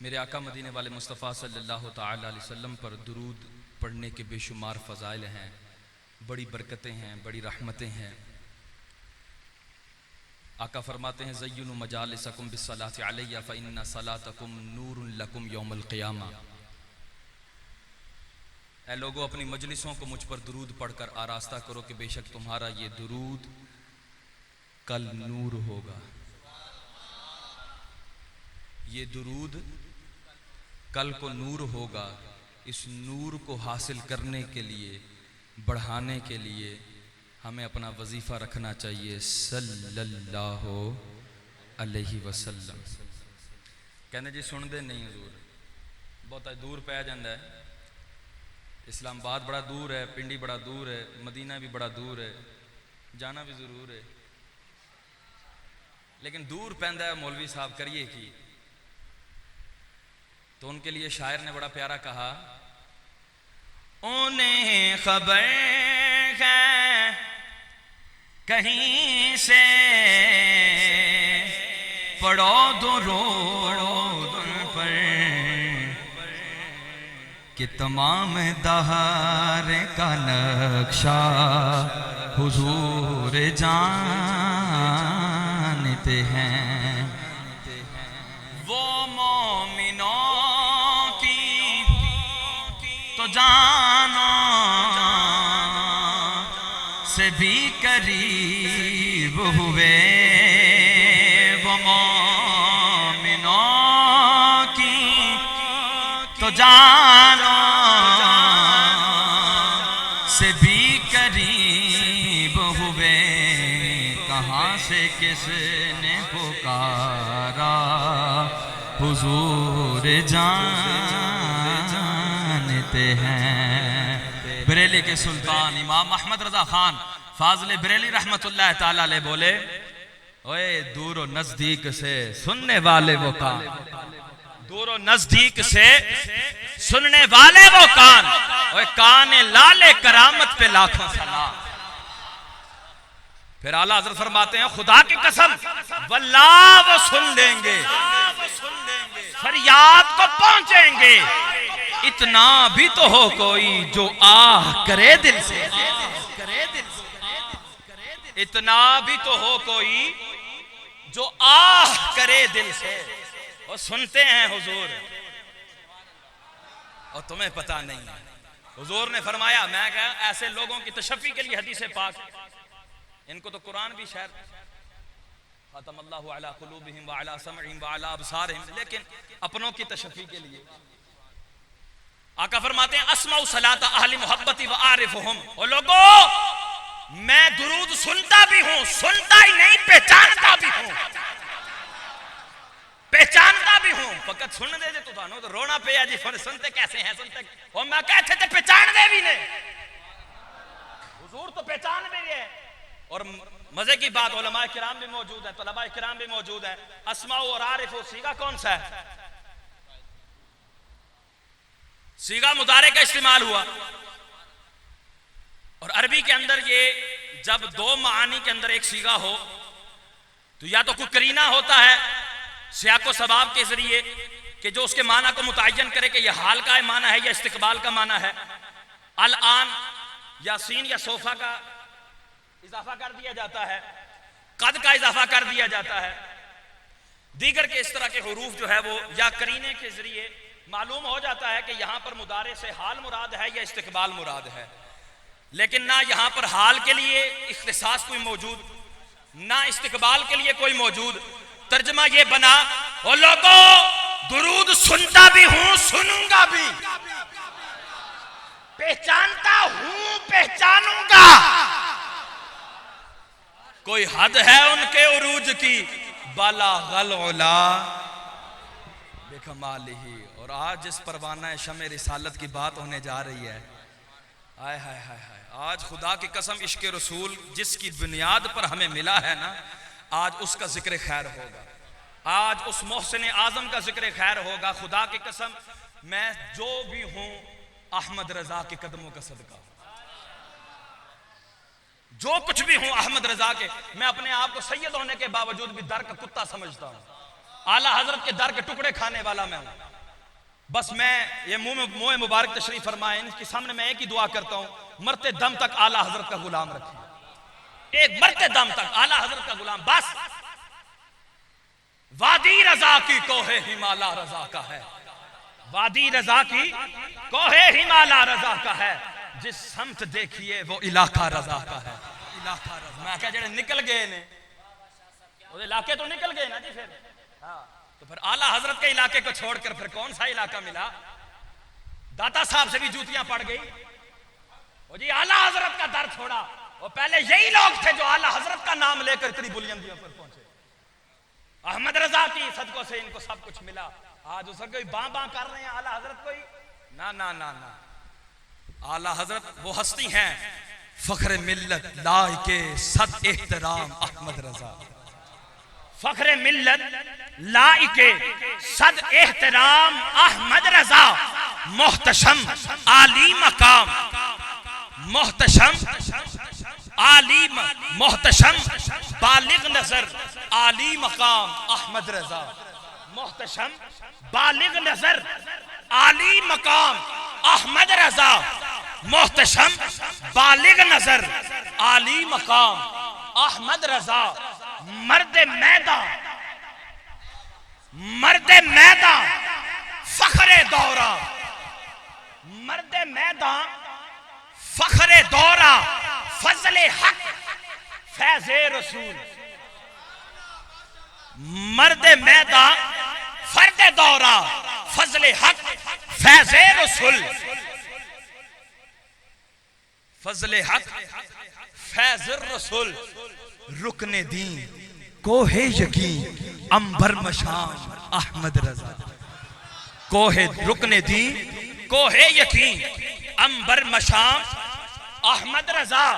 मेरे आका मदीने वाले मुस्तफ़ा सल्लल्लाहु ताला अलैहि वसल्लम पर दुरूद पढ़ने के बेशुमार फ़ज़ाइल हैं, बड़ी बरकतें हैं, बड़ी रहमतें हैं। आका फरमाते हैं ज़य्युनु मजालिसकुम बिस्सलाति अलैया फ़इन्ना सलातकुम नूरुन लकुम यौमल क़ियामा। ऐ लोगों, अपनी मजलिसों को मुझ पर दुरूद पढ़कर आरास्ता करो कि बेशक तुम्हारा ये दुरूद कल नूर होगा। ये दुरूद कल को नूर होगा। इस नूर को हासिल करने के लिए, बढ़ाने के लिए हमें अपना वजीफा रखना चाहिए सल्लल्लाहु अलैहि वसल्लम। कहने जी सुनते नहीं हजूर, बहुत दूर पै जाता है। इस्लामाबाद बड़ा दूर है, पिंडी बड़ा दूर है, मदीना भी बड़ा दूर है, जाना भी जरूर है, लेकिन दूर पैंदा है मौलवी साहब, करिए की। तो उनके लिए शायर ने बड़ा प्यारा कहा, उन्हें खबर है कहीं से पढ़ो दुरूद पर कि तमाम दहार का नक्शा हुजूर जानते हैं। वो मोमिनों की तो जानो से भी करीब हुए, वो मोमिनों की तो जानो से भी करीब हुए। कहाँ से किसने पुकारा हुजूर जानते हैं। बरेली के सुल्तान इमाम अहमद रजा खान फाजले बरेली रहमतुल्लाह ताला अलैह बोले, ओए दूर और नजदीक से सुनने वाले वो कान, दूर और नजदीक से सुनने वाले वो कान, ओए कान लाले करामत पे लाखों सलाम। फिर आला हज़रत फरमाते हैं खुदा की कसम वल्लाह वो सुन लेंगे, फरियाद को पहुंचेंगे। इतना भी तो हो कोई जो आह करे दिल से, इतना भी तो हो कोई जो आह करे दिल से। और सुनते हैं हुजूर और तुम्हें पता नहीं है। हुजूर ने फरमाया, मैं कहा ऐसे लोगों की तशफ़ी के लिए हदीस पाक, इनको तो कुरान भी शायद खतमल्लाहु अला कुलूबिहिम व अला समइहिम व अला अबसारिहिम, लेकिन अपनों की तशफ़ी के लिए आका फरमाते हैं अस्माउ सलात अहली मोहब्बती व आरिफुहुम। ओ लोगों, मैं दुरूद सुनता भी हूं, सुनता ही नहीं पहचानता भी हूं, पहचानता भी हूं। फकत सुन दे जे तो थानू तो रोना पिया जी, फिर सुनते कैसे हैं, सुनते और मैं कहते थे पहचान दे भी ने, हुजूर तो पहचान भी है। और मजे की बात उलमाए किराम भी मौजूद है, तलबाए किराम भी मौजूद है। अस्माउ और आरिफ सीगा कौन सा है? सीगा मुदारे का इस्तेमाल हुआ। और अरबी के अंदर ये जब दो मानी के अंदर एक सीगा हो तो या तो कोई करीना होता है सियाको सबाब के जरिए कि जो उसके माना को मुतय्यन करे कि यह हाल का माना है या इस्तिकबाल का माना है। अल आन या सीन या सोफा का इजाफा कर दिया जाता है, कद का इजाफा कर दिया जाता है। दीगर के इस तरह के हुरूफ जो है वो या करीने के जरिए मालूम हो जाता है कि यहां पर मुदारे से हाल मुराद है या इस्तिकबाल मुराद है। लेकिन ना यहां पर हाल के लिए इख्तिसास कोई मौजूद, ना इस्तिकबाल के लिए कोई मौजूद। तर्जमा ये बना, ओ लोगों दुरूद सुनता भी हूं, सुनूंगा भी, पहचानता हूं, पहचानूंगा। कोई हद है उनके उरूज की, बाला गल उला बेकमालिही। और आज जिस परवाना शमे रिसालत की बात होने जा रही है, आय हाय हाय हाय, आज खुदा की कसम इश्क रसूल जिसकी बुनियाद पर हमें मिला है ना, आज उसका जिक्र खैर होगा, आज उस मोहसिन आजम का जिक्र खैर होगा। खुदा की कसम मैं जो भी हूं अहमद रजा के कदमों का सदका, जो कुछ भी हूं अहमद रजा के। मैं अपने आप को सैयद होने के बावजूद भी दर का कुत्ता समझता हूं, आला हजरत के दर के टुकड़े खाने वाला मैं हूं। बस मैं ये मुंह मुबारक तशरीफ फरमाए, इनके सामने मैं एक ही दुआ करता हूँ, मरते दम तक आला हजरत का गुलाम रखें, एक मरते दम तक आला हजरत का गुलाम। बस वादी रजा की कोहे हिमाला रजा का है, वादी रजा की कोहे हिमाला रजा का है, जिस समत देखिए वो इलाका रजा का है, इलाका रजा। मैं क्या जेड़े निकल गए ने वो इलाके तो निकल गए ना जी, फिर हाँ, तो फिर आला हजरत के इलाके को छोड़कर फिर कौन सा इलाका मिला? दाता साहब से भी जूतियां पड़ गई, वो जी आला हजरत का दर छोड़ा। वो पहले यही लोग थे जो आला हजरत का नाम लेकर इतनी बुलंदियों पर पहुंचे। अहमद रजा की सदकों से इनको सब कुछ मिला। आज उसका कोई बां बां कर रहे हैं आला हजरत कोई? ना ना ना ना, आला हजरत वो हस्ती हैं, फख्र मिल्लत लाइके सद एहतराम अहमद रजा, फख्र मिल्लत लाइके सद एहतराम अहमद रजा, मोहतशम आली मकाम, मोहतशम आली मोहतशम बालिग नजर आली मकाम अहमद रजा, मोहतशम बालिग नजर आली मकाम अहमद रजा, मोहतशम बालिग नजर आली मकाम अहमद रजा। मर्द मैदान, मर्द मैदान फखरे दौरा, मर्द मैदान फखरे दौरा, फजले हक फैज़े रसूल, मर्द मैदान फर्द दौरा, फजले हक फैज़े रसूल, फजले हक फैज़े रसूल, रुकने दी कोहे यकीन अंबर मशाम अहमद रजा, कोहे रुकने दी कोहे यकीन अंबर मशाम अहमद रजा।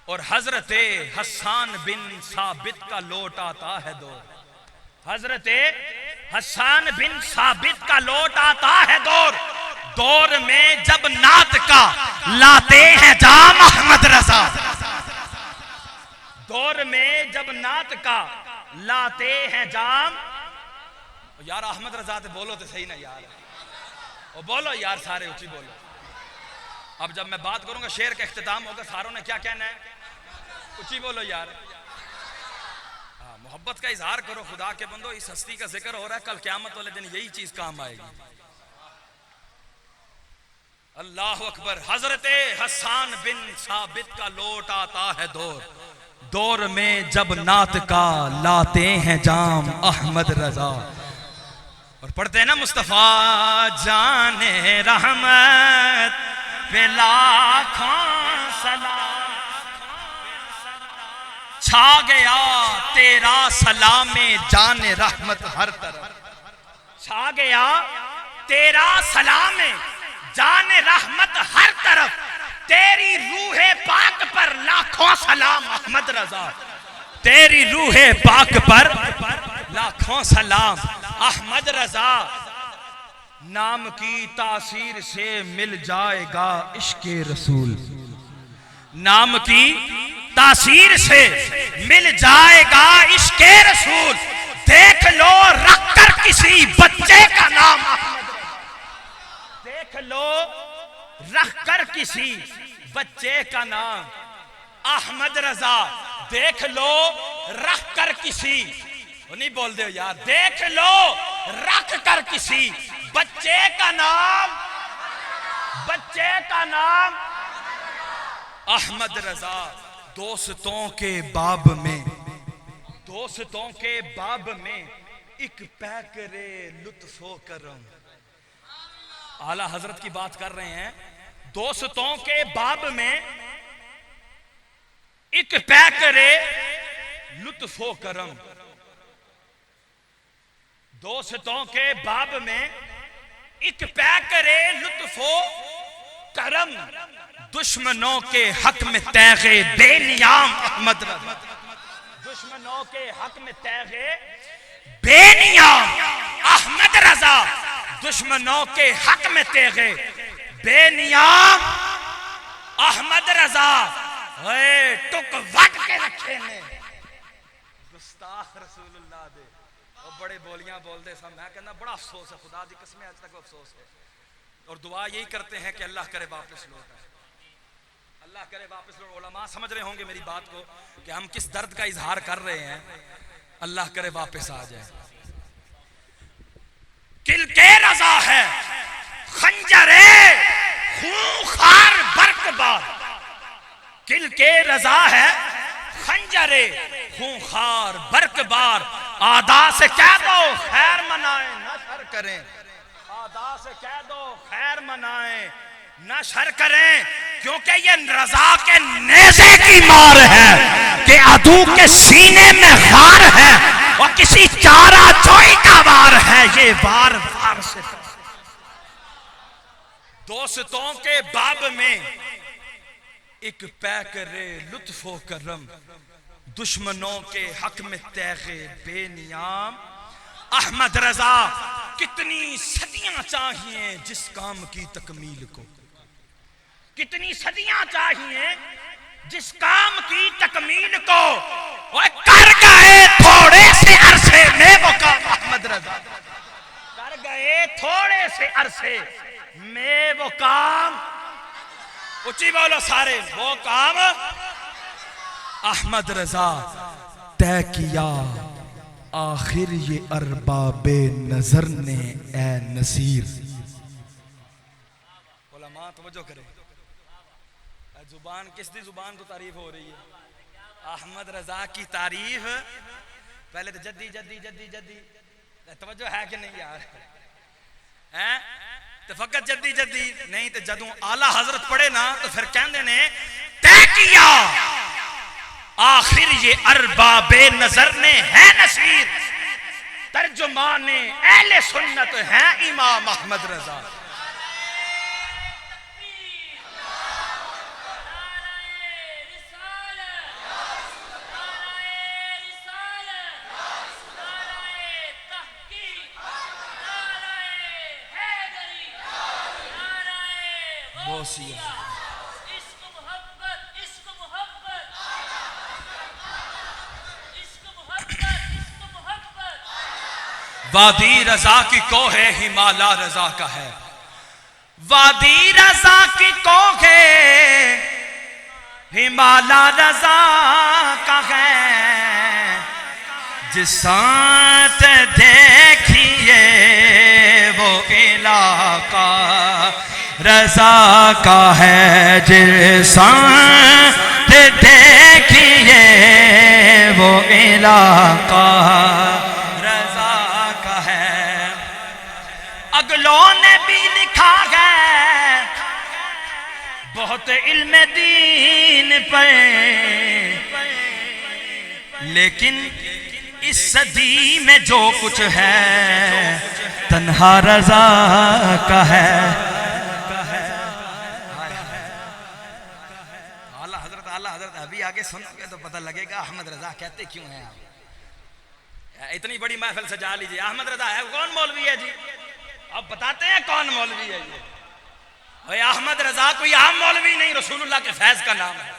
और हजरते हसन बिन साबित का लौट आता है दौर, हजरते हसन बिन साबित का लौट आता है दौर, दौर में जब नात का लाते हैं जाम अहमद रजा, दौर में जब नात का लाते हैं जाम। यार अहमद रजा तो बोलो तो सही ना यार, और बोलो यार सारे ऊंची बोलो। अब जब मैं बात करूंगा शेर का इख्तिताम होगा, सारों ने क्या कहना है? ऊंची बोलो यार। हाँ, मोहब्बत का इजहार करो खुदा के बंदो, इस हस्ती का जिक्र हो रहा है, कल क़यामत वाले दिन यही चीज काम आएगी। अल्लाह अकबर। हजरते हसन बिन साबित का लौट आता है दौर, दौर में जब नात का लाते हैं जाम अहमद रजा। और पढ़ते हैं ना मुस्तफा जाने रहमत पे लाखों सलाम, छा गया तेरा सलामे जाने रहमत हर तरफ, छा गया तेरा सलामे जाने रहमत हर तरफ, तेरी रूहे पाक पर लाखों सलाम अहमद रजा, तेरी रूहे पाक पर लाखों सलाम अहमद रजा। नाम की तासीर से मिल जाएगा इश्क़े रसूल, नाम की तासीर से मिल जाएगा इश्क़े रसूल, देख लो रख कर किसी बच्चे का नाम अहमद, देख लो रख कर किसी बच्चे का नाम अहमद रजा, देख लो रख कर किसी, वो नहीं बोल दे यार, देख लो रख कर किसी बच्चे का नाम, बच्चे का नाम अहमद रजा। दोस्तों के बाब में, दोस्तों के बाब में एक पैकरे लुत्फो करम, आला हजरत की बात कर रहे हैं। दोस्तों के बाब में एक पैकरे लुत्फो करम, दोस्तों के बाब में एक पैकरे लुत्फो करम, दुश्मनों के हक में तैगे बेनियाम अहमद रजा, दुश्मनों के हक में तैगे बेनियाम अहमद रजा, दुश्मनों के हक में तैगे बेनियाम अहमद रजा। टुक वट के रखे ने गुस्ताख रसूलुल्लाह दे, बड़े बोलियां बोलते सब, मैं कहना बड़ा अफसोस है, खुदा दी कसम आज तक अफसोस है। और दुआ यही करते हैं कि अल्लाह करे वापस लौट आए, अल्लाह करे वापस लौट। उलमा समझ रहे होंगे मेरी बात को कि हम किस दर्द का इजहार कर रहे हैं। अल्लाह करे वापस आ जाए। किल के रजा है खंजरे खूंखार बर्कबार, किल के रजा है खंजरे खूंखार बर्कबार, आदा से कह दो खैर मनाए न शर करें, आदा से कह दो खैर मनाए न शर करें, क्योंकि ये रजा के नेज़े की मार है कि अदू के सीने में खार है और किसी चारा चोई का वार है, ये वार वार से। दोस्तों के बाब में एक पैकरे लुत्फो करम, दुश्मनों के हक में तैगे बेनियाम। अहमद रजा कितनी सदियां चाहिए जिस काम की तकमील को, कितनी सदियां चाहिए जिस काम की तकमील को, वो कर गए थोड़े से अरसे में वो काम। अहमद रजा कर गए थोड़े से अरसे में वो काम, ऊंची बोलो सारे, वो काम अहमद रजा तय किया आखिर ये अरबाबे नजर ने ए नसीर। उलमा तवज्जो करें, जुबान किस दी जुबान तो तारीफ हो रही है, अहमद रजा की तारीफ। पहले तो जद्दी जद्दी जद्दी जद्दी, तवज्जो है कि नहीं यार, हैं तो फकत जद्दी जद्दी नहीं, तो जदों आला हजरत पढ़े ना तो फिर कहते ने तय किया आखिर ये अरबाबे नजर ने है नसीर। तर्जुमाने अहले सुन्नत है इमाम अहमद रजा। वादी रजा की कोहे हिमाला रजा का है, वादी रजा की कोहे हिमाला रजा का है, जिस साथ देखिए वो इलाका रजा का है, जिस साथ देखिए वो इलाका अगलों ने भी लिखा है बहुत इल्म दीन पर, लेकिन इस सदी में जो कुछ है तन्हा रजा का है। आला हजरत अभी आगे सुनोगे तो पता लगेगा अहमद रजा कहते क्यों हैं आप। इतनी बड़ी महफिल सजा लीजिए, अहमद रजा है कौन मौलवी है जी, अब बताते हैं कौन मौलवी है ये। भाई अहमद रजा कोई आम मौलवी नहीं, रसूलुल्लाह के फैज का नाम है,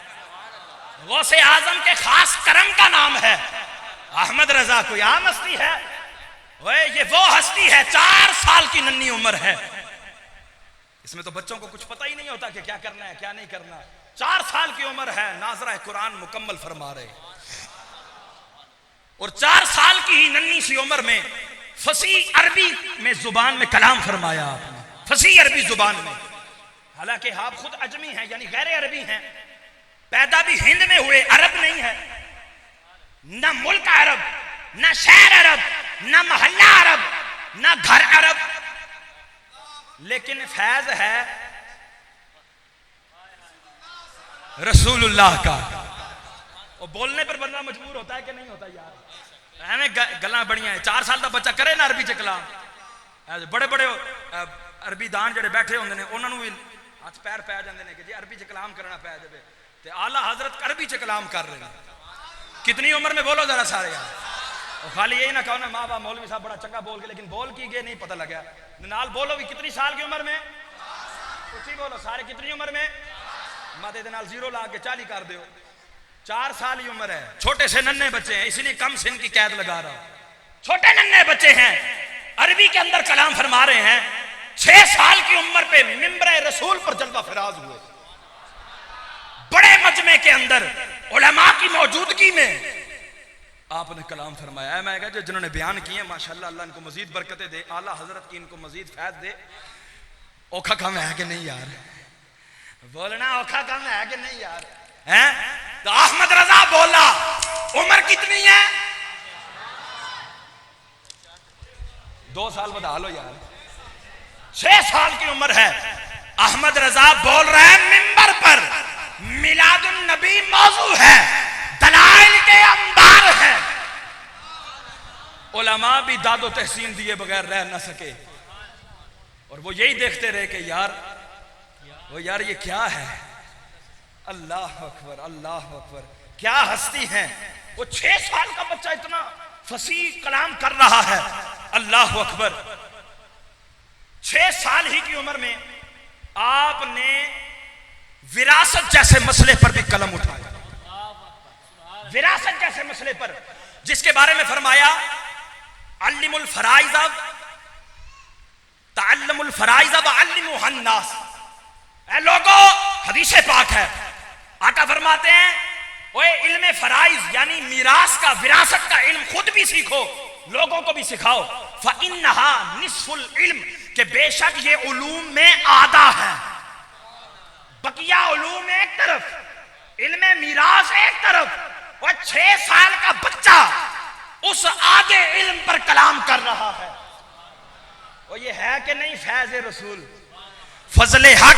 गौसे आजम के खास करम का नाम है। अहमद रजा कोई आम हस्ती है, ये वो हस्ती है 4 साल की नन्ही उम्र है, इसमें तो बच्चों को कुछ पता ही नहीं होता कि क्या करना है क्या नहीं करना। 4 साल की उम्र है, नाज़रा कुरान मुकम्मल फरमा रहे, और 4 साल की ही नन्ही सी उम्र में फसी अरबी में जुबान में कलाम फरमाया आपने, फसी अरबी जुबान में। हालांकि आप खुद अजमी हैं यानी गैर अरबी हैं, पैदा भी हिंद में हुए, अरब नहीं है, ना मुल्क अरब, ना शहर अरब, ना मोहल्ला अरब, ना घर अरब, लेकिन फैज है रसूलुल्लाह का। और बोलने पर बंदा मजबूर होता है कि नहीं होता यार, हमें गल्लां बड़ियां हैं। 4 साल का बच्चा करे ना अरबी च कलाम, बड़े बड़े अरबी दान ਜਿਹੜੇ बैठे होंगे ने उन्होंने भी हाथ पैर पै जाते हैं कि जी अरबी च कलाम करना पै जाए, तो आला हजरत अरबी च कलाम कर रहे हैं। कितनी उम्र में बोलो जरा सारे यार, और खाली यही ना कहो ना माँ बाप मौलवी साहब बड़ा चंगा बोल के, लेकिन बोल की गए नहीं पता लगा। नाल बोलो भी कितनी साल की उम्र में, उसी बोलो सारे कितनी उम्र में, माते दे नाल 0 ला के 40 कर दो। 4 साल ही उम्र है, छोटे से नन्हे बच्चे हैं, इसलिए कम सिन की कैद लगा रहा हूं। छोटे नन्हे बच्चे हैं, अरबी के अंदर कलाम फरमा रहे हैं। 6 साल की उम्र पे मिंबर रसूल पर जलवा फराज हुए, बड़े मजमे के अंदर उलमा की मौजूदगी में आपने कलाम फरमाया। मैं कहा जो जिन्होंने बयान किए माशाल्लाह, अल्लाह इनको मजीद बरकतें दे, आला हजरत की इनको मजीद फैज दे। औखा काम है कि नहीं यार? बोलना औखा काम है कि नहीं यार? हैं? तो अहमद रजा बोला, उम्र कितनी है? 2 साल बता लो यार, 6 साल की उम्र है। अहमद रजा बोल रहे हैं मिंबर पर, मिलादुन नबी मौजू है, दलाइल के अंबार है। उलमा भी दादो तहसीन दिए बगैर रह न सके, और वो यही देखते रहे कि यार ये क्या है। अल्लाह अकबर, अल्लाह अकबर, क्या हस्ती है। वो 6 साल का बच्चा इतना फसीह कलाम कर रहा है। अल्लाह अकबर। 6 साल ही की उम्र में आपने विरासत जैसे मसले पर भी कलम उठाया। विरासत जैसे मसले पर जिसके बारे में फरमाया, अल्लिमुल फराइज़ तअल्लमुल फराइज़ व अल्लिमुहन नास। ऐ लोगों, हदीस पाक है, आका फरमाते हैं ओए इल्म फराइज यानी मीरास का, विरासत का इल्म खुद भी सीखो, लोगों को भी सिखाओ। फ़इन्नहा निस्फुल इल्म, कि बेशक ये उलूम में आधा है, बकिया उलूम एक तरफ, इल्म मीरास एक तरफ। और 6 साल का बच्चा उस आधे इल्म पर कलाम कर रहा है। और ये है कि नहीं फैज़ रसूल, फजले हक,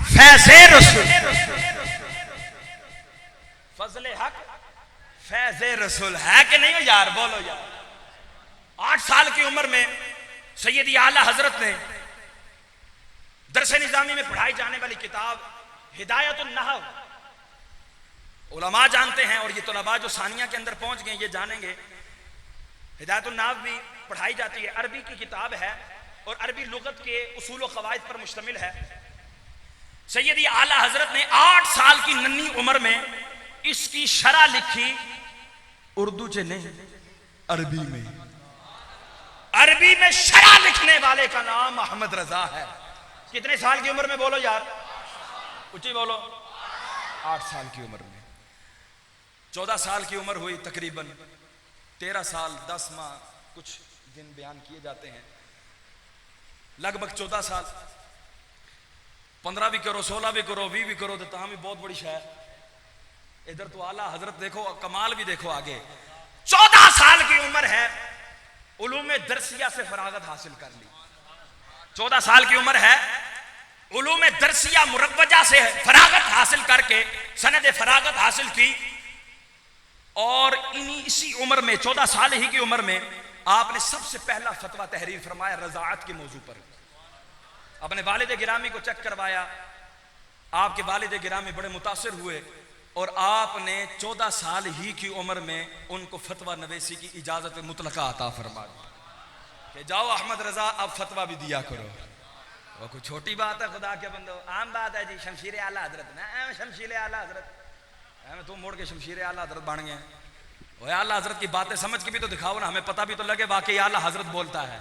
फैज़े रसूल, फजले हक, फैज़े रसूल है कि नहीं हो यार? बोलो यार। 8 साल की उम्र में सैयदी आला हजरत ने दरस निजामी में पढ़ाई जाने वाली किताब हिदायतुन नहव, उलमा जानते हैं और ये तलबा जो सानिया के अंदर पहुंच गए ये जानेंगे, हिदायतुन नहव भी पढ़ाई जाती है। अरबी की किताब है और अरबी लुगत के उसूल व क़वाइद पर मुश्तमिल है। सैयदी आला हजरत ने 8 साल की नन्ही उम्र में इसकी शरह लिखी, उर्दू से नहीं अरबी में। अरबी में शरह लिखने वाले का नाम अहमद रजा है। कितने साल की उम्र में? बोलो यार, ऊंची बोलो। 8 साल की उम्र में। 14 साल की उम्र हुई तकरीबन, 13 साल 10 माह कुछ दिन बयान किए जाते हैं, लगभग 14 साल। 15 भी करो, 16 भी करो, 20 भी करो, तो तहां भी बहुत बड़ी शय। इधर तो आला हजरत देखो, कमाल भी देखो आगे। 14 साल की उम्र है, उलूम दरसिया से फरागत हासिल कर ली। 14 साल की उम्र है, उलूम दरसिया मुरव्वजा से फरागत हासिल करके सनद फरागत हासिल की। और इसी उम्र में 14 साल ही की उम्र में आपने सबसे पहला फतवा तहरीर फरमाया रज़ाअत के मौजू पर। अपने वालिद गिरामी को चेक करवाया, आपके वालिद गिरामी बड़े मुतासिर हुए और आपने 14 साल ही की उम्र में उनको फतवा नवेसी की इजाजत मुतलका अता फरमा दी कि जाओ अहमद रजा अब फतवा भी दिया करो। वो कोई छोटी बात है खुदा के बंदो, आम बात है जी। शमशीर आला हजरत ना, शमशीर आला हजरत तुम मोड़ के शमशीर आला हजरत बन गए। वो आला हजरत की बातें समझ के भी तो दिखाओ ना, हमें पता भी तो लगे वाकई आला हजरत बोलता है।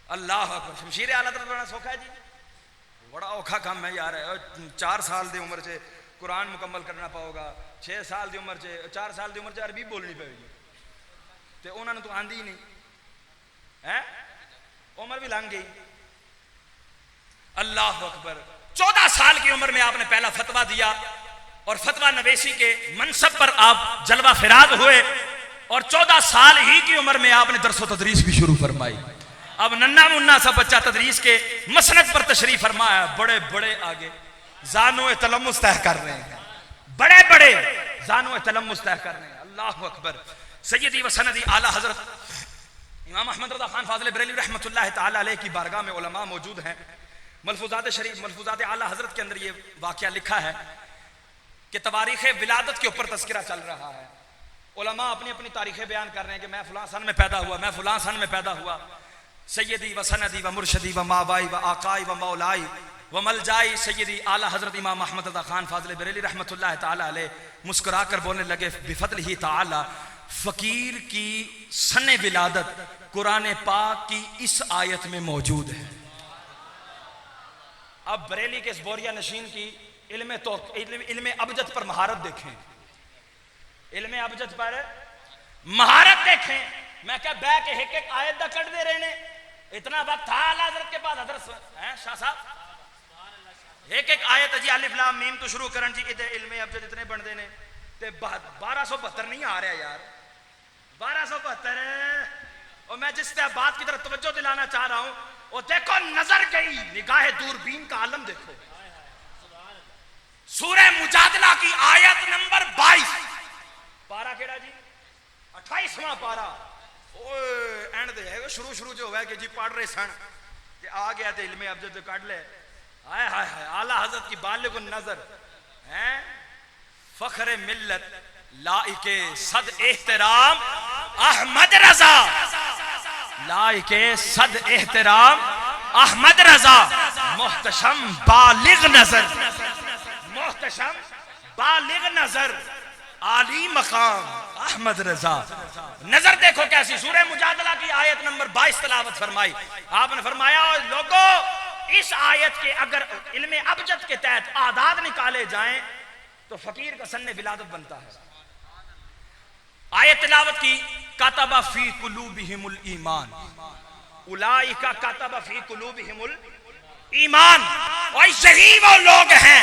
अल्लाह अकबर। शमशीर आला हजरत बना सौखा है जी, बड़ा औखा काम है यार। 4 साल की उम्र से कुरान मुकम्मल करना पाओगा, 6 साल की उम्र से, 4 साल की उम्र से अरबी बोलनी पड़ेगी, तो उन्होंने तो आंदी ही नहीं है, उम्र भी लंघ गई। अल्लाह अकबर। 14 साल की उम्र में आपने पहला फतवा दिया और फतवा नवेसी के मनसब पर आप जलवा फिराज हुए। और 14 साल ही की उम्र में आपने दरस व तदरीस भी शुरू फरमाई। अब नन्ना मुन्ना सा बच्चा तदरीस के मसनद पर तशरीफ फरमाया, बड़े बड़े आगे जानो तलम्मुस तय कर रहे हैं, बड़े बड़े जानो तलम्मुस तय कर रहे हैं। अल्लाह अकबर। सैयदी व सनदी आला हजरत इमाम अहमद रज़ा खान फाज़िल बरेलवी रहमतुल्लाह तआला अलैह की बारगाह में उलमा मौजूद हैं। मलफूज़ात शरीफ, मलफूज़ात आला हजरत के अंदर ये वाक़या लिखा है कि तवारीख़ विलादत के ऊपर तज़किरा चल रहा है। उलमा अपनी अपनी तारीखें बयान कर रहे हैं कि मैं फलां सन में पैदा हुआ, मैं फलां सन में पैदा हुआ। सैयदी व सनदी व मुर्शदी व माबाई व आकाई व मौलाई व मलजाई सैयदी आला हजरत इमाम अहमद रज़ा खान फाज़िल बरेलवी रहमतुल्लाह तआला अलैह मुस्कुरा कर बोलने लगे, बिफज़लिही तआला फकीर की सने विलादत कुरान पाक की इस आयत में मौजूद है। अब बरेली के इस बोरिया नशीन की इल्मे अबजद पर महारत देखें, इल्मे अबजद पर महारत देखें। मैं क्या बै के एक एक आयत दा कट दे रहे ने, इतना वक्त था आला हज़रत के पास। हज़रत हैं शाह साहब एक एक आयत जी अलिफ लाम मीम तो शुरू करन जी इधर इल्मे अबजद इतने बन देने ते 1272 नहीं आ रहा यार, 1272। और मैं जिस बात की तरफ तवज्जो दिलाना चाह रहा हूं, वो देखो नजर गई, निगाह दूरबीन का आलम देखो। सूरह मुजादला की आयत नंबर 22, पारा केड़ा जी 28वां पारा। ओए एंड दे है शुरू शुरू जो है कि जी पढ़ रहे सन कि आ गया तो इल्मे अबजद काट ले। हाय हाय हाय, आला हज़रत की बालिग नजर हैं, फख्र मिल्लत लाइके सद एहतराम अहमद रजा, लाइके सद एहतराम अहमद रजा, मोहतशम बालिग नजर, मोहतशम बालिग नजर, आली मकाम अहमद रजा। नजर देखो कैसी। सूरह मुजादला की आयत नंबर 22 तलावत फरमाई। आपने फरमाया लोगों, इस आयत के अगर इल्मे अबजद के तहत आदाद निकाले जाएं तो फकीर का सन्ने विलादत बनता है। आयत तिलावत की, कातबा फी कुलूबिहिमुल ईमान, उलाइका कातबा फी कुलूबिहिमुल ईमान। और यही वो लोग हैं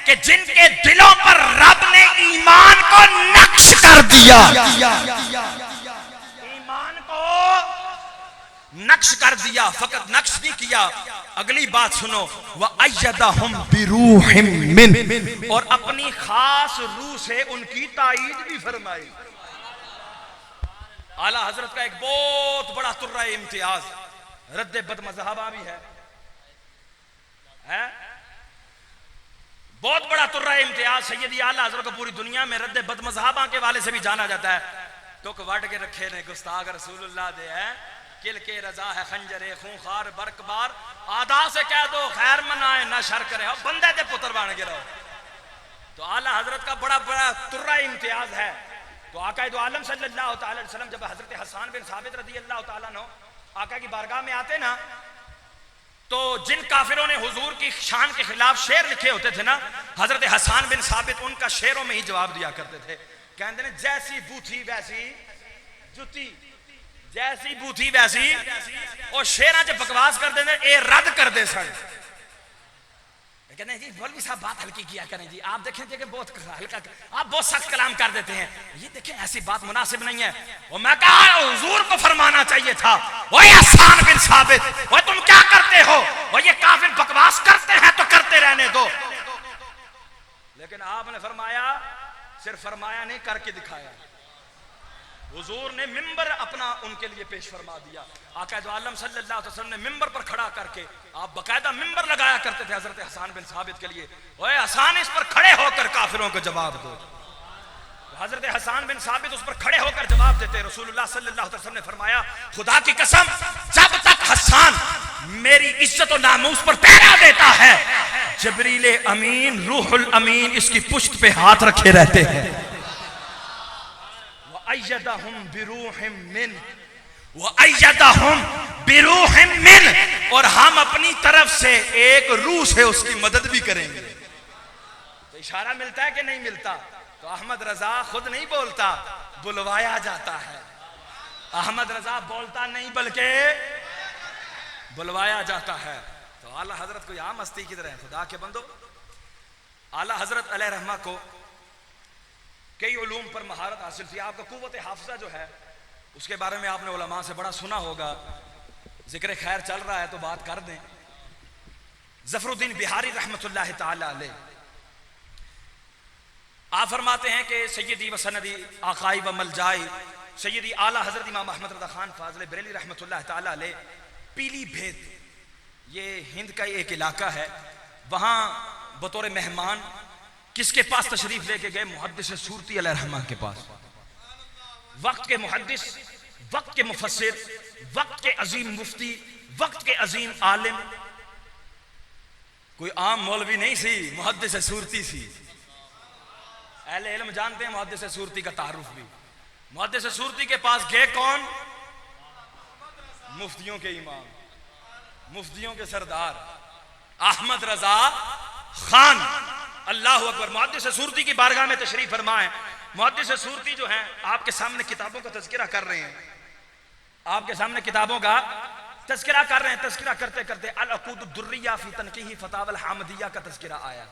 कि जिनके दिलों पर रब ने ईमान को नक्श कर दिया, ईमान को नक्श कर दिया, फकत नक्श नहीं किया। अगली बात सुनो, वह अय्यदहुम बिरूहिम मिन, और अपनी खास रूह से उनकी ताईद भी फरमाई। आला हजरत का एक बहुत बड़ा तुर्रा इम्तियाज रद्द बदमज़हबा भी है, बहुत बड़ा तुर्रा इम्तियाज सैयदी आला हजरत को पूरी दुनिया में रद्द बदमज़हबा के वाले से भी जाना जाता है। तो वट के रखे ने गुस्ताख रसूलुल्लाह दे है, किल के रजा है खंजरे खूंखार बरकबार, आदा से कह दो खैर मनाए ना शर करे, हो बंदे दे पुत्र बन गिरो। तो आला हजरत का बड़ा बड़ा तुर्रा इम्तियाज है। तो आका दो आलम सल्लल्लाहु अलैहि वसल्लम जब हजरत हसन बिन साबित रज़ी अल्लाह तआला अन्हु आका की बारगाह में आते ना, तो जिन काफिरों ने हुजूर की शान के खिलाफ शेर लिखे होते थे ना, हजरत हसन बिन साबित उनका शेरों में ही जवाब दिया करते थे। कहते हैं जैसी बूथी वैसी जुती, जैसी बूथी वैसी। और शेरा च बकवास कर देते, ए रद्द कर दे सन। कहते हैं जी मौलवी साहब बात हल्की किया करें जी, आप देखें कि बहुत हल्का, आप बहुत सख्त कलाम कर देते हैं, ये देखें ऐसी बात मुनासिब नहीं है। और मैं कहा हुजूर को फरमाना चाहिए था, ओए हसन बिन साबित, ओए तुम क्या करते हो, और ये काफिर बकवास करते हैं तो करते रहने दो। लेकिन आपने फरमाया, सिर्फ फरमाया नहीं करके दिखाया। हुजूर ने मिंबर अपना उनके लिए पेश फरमा दिया। आका दो आलम सल्लल्लाहु अलैहि वसल्लम ने मिंबर पर खड़ा करके, आप बकायदा मिंबर लगाया करते थे हजरत हसन बिन साबित के लिए, ओए हसन इस पर खड़े होकर काफिरों को जवाब दो। तो हजरत हसन बिन साबित उस पर खड़े होकर जवाब देते। रसूलुल्लाह सल्लल्लाहु अलैहि वसल्लम ने फरमाया, खुदा की कसम जब तक हसन मेरी इज्जत और नामूस पर पहरा देता है, जिब्रील अमीन रूहुल अमीन इसकी पुश्त पे हाथ रखे रहते हैं। अय्यदहुम बिरूहिम मिन, वअय्यदहुम बिरूहिम मिन, और हम अपनी तरफ से एक रूह से उसकी मदद भी करेंगे। तो इशारा मिलता है कि नहीं मिलता? तो अहमद रजा खुद नहीं बोलता, बुलवाया जाता है। अहमद रजा बोलता नहीं बल्कि बुलवाया जाता है। तो आला हजरत को यहाँ मस्ती की तरह, खुदा के बंदो, आला हजरत अलैहि रहमा को कई उलूम पर महारत हासिल थी। आपका कुव्वत हाफिजा जो है उसके बारे में आपने उलमा से बड़ा सुना होगा, जिक्र खैर चल रहा है तो बात कर दें। जफरुद्दीन बिहारी रहमतुल्लाह ताला अलैह आप फरमाते हैं कि सैयदी व सनदी आकाई व मलजाई सैयदी आला हजरत इमाम अहमद रज़ा खान फाज़िल बरेली रहमतुल्लाह ताला अलैह पीलीभीत, ये हिंद का एक इलाका है, वहाँ बतौर मेहमान किसके पास तशरीफ लेके गए? मुहद्दिस सूरती अलैहिर्रहमान के पास। वक्त के मुहद्दिस, वक्त के मुफस्सिर, वक्त के अजीम मुफ्ती, वक्त के अजीम आलिम, कोई आम मौलवी नहीं सी, मुहद्दिस सूरती सी। अहले इल्म जानते हैं मुहद्दिस सूरती का तारुफ भी। मुहद्दिस सूरती के पास गए कौन? मुफ्तियों के इमाम, मुफ्तियों के सरदार अहमद रजा खान। अल्लाह अकबर। मुहद्दिस सूरती की बारगाह में तशरीफ फरमाए। मुहद्दिस सूरती जो हैं आपके सामने किताबों का तज़किरा कर रहे हैं, आपके सामने किताबों का तज़किरा कर रहे हैं। तज़किरा करते करते अल-अक़ूदुद्दुर्रिया फ़ी तनक़ीह फ़तावल हामदिया का तज़किरा आया।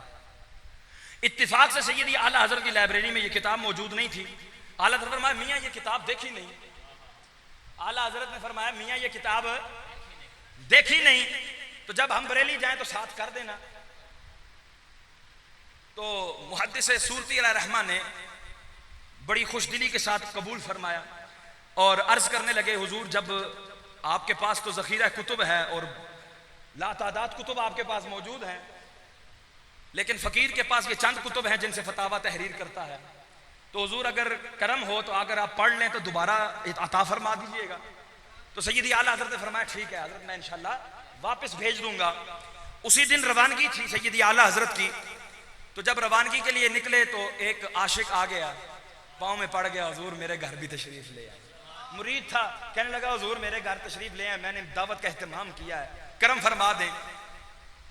इत्तिफाक से सैयदी आला हज़रत की लाइब्रेरी में ये किताब मौजूद नहीं थी। आला हज़रत फरमाया मियाँ ये किताब देखी नहीं। आला हज़रत ने फरमाया मियाँ ये किताब देखी नहीं, तो जब हम बरेली जाएं तो साथ कर देना। तो मुहद्दिस सूरती अलैहिर्रहमा ने बड़ी खुशदिली के साथ कबूल फरमाया और अर्ज करने लगे, हुजूर जब आपके पास तो ज़ख़ीरा कुतुब है और लातादाद कुतुब आपके पास मौजूद हैं, लेकिन फ़कीर के पास ये चंद कुतुब हैं जिनसे फतावा तहरीर करता है, तो हुजूर अगर करम हो तो अगर आप पढ़ लें तो दोबारा अता फरमा दीजिएगा। तो सैयदी आला हज़रत ने फरमाया ठीक है हज़रत, मैं इंशाल्लाह वापस भेज दूंगा। उसी दिन रवानगी थी सैयदी आला हज़रत की। तो जब रवानगी के लिए निकले तो एक आशिक आ गया, पाँव में पड़ गया, हुजूर मेरे घर भी तशरीफ ले आए। मुरीद था, कहने लगा हुजूर मेरे घर तशरीफ ले आए, मैंने दावत का एहतमाम किया है, करम फरमा दें।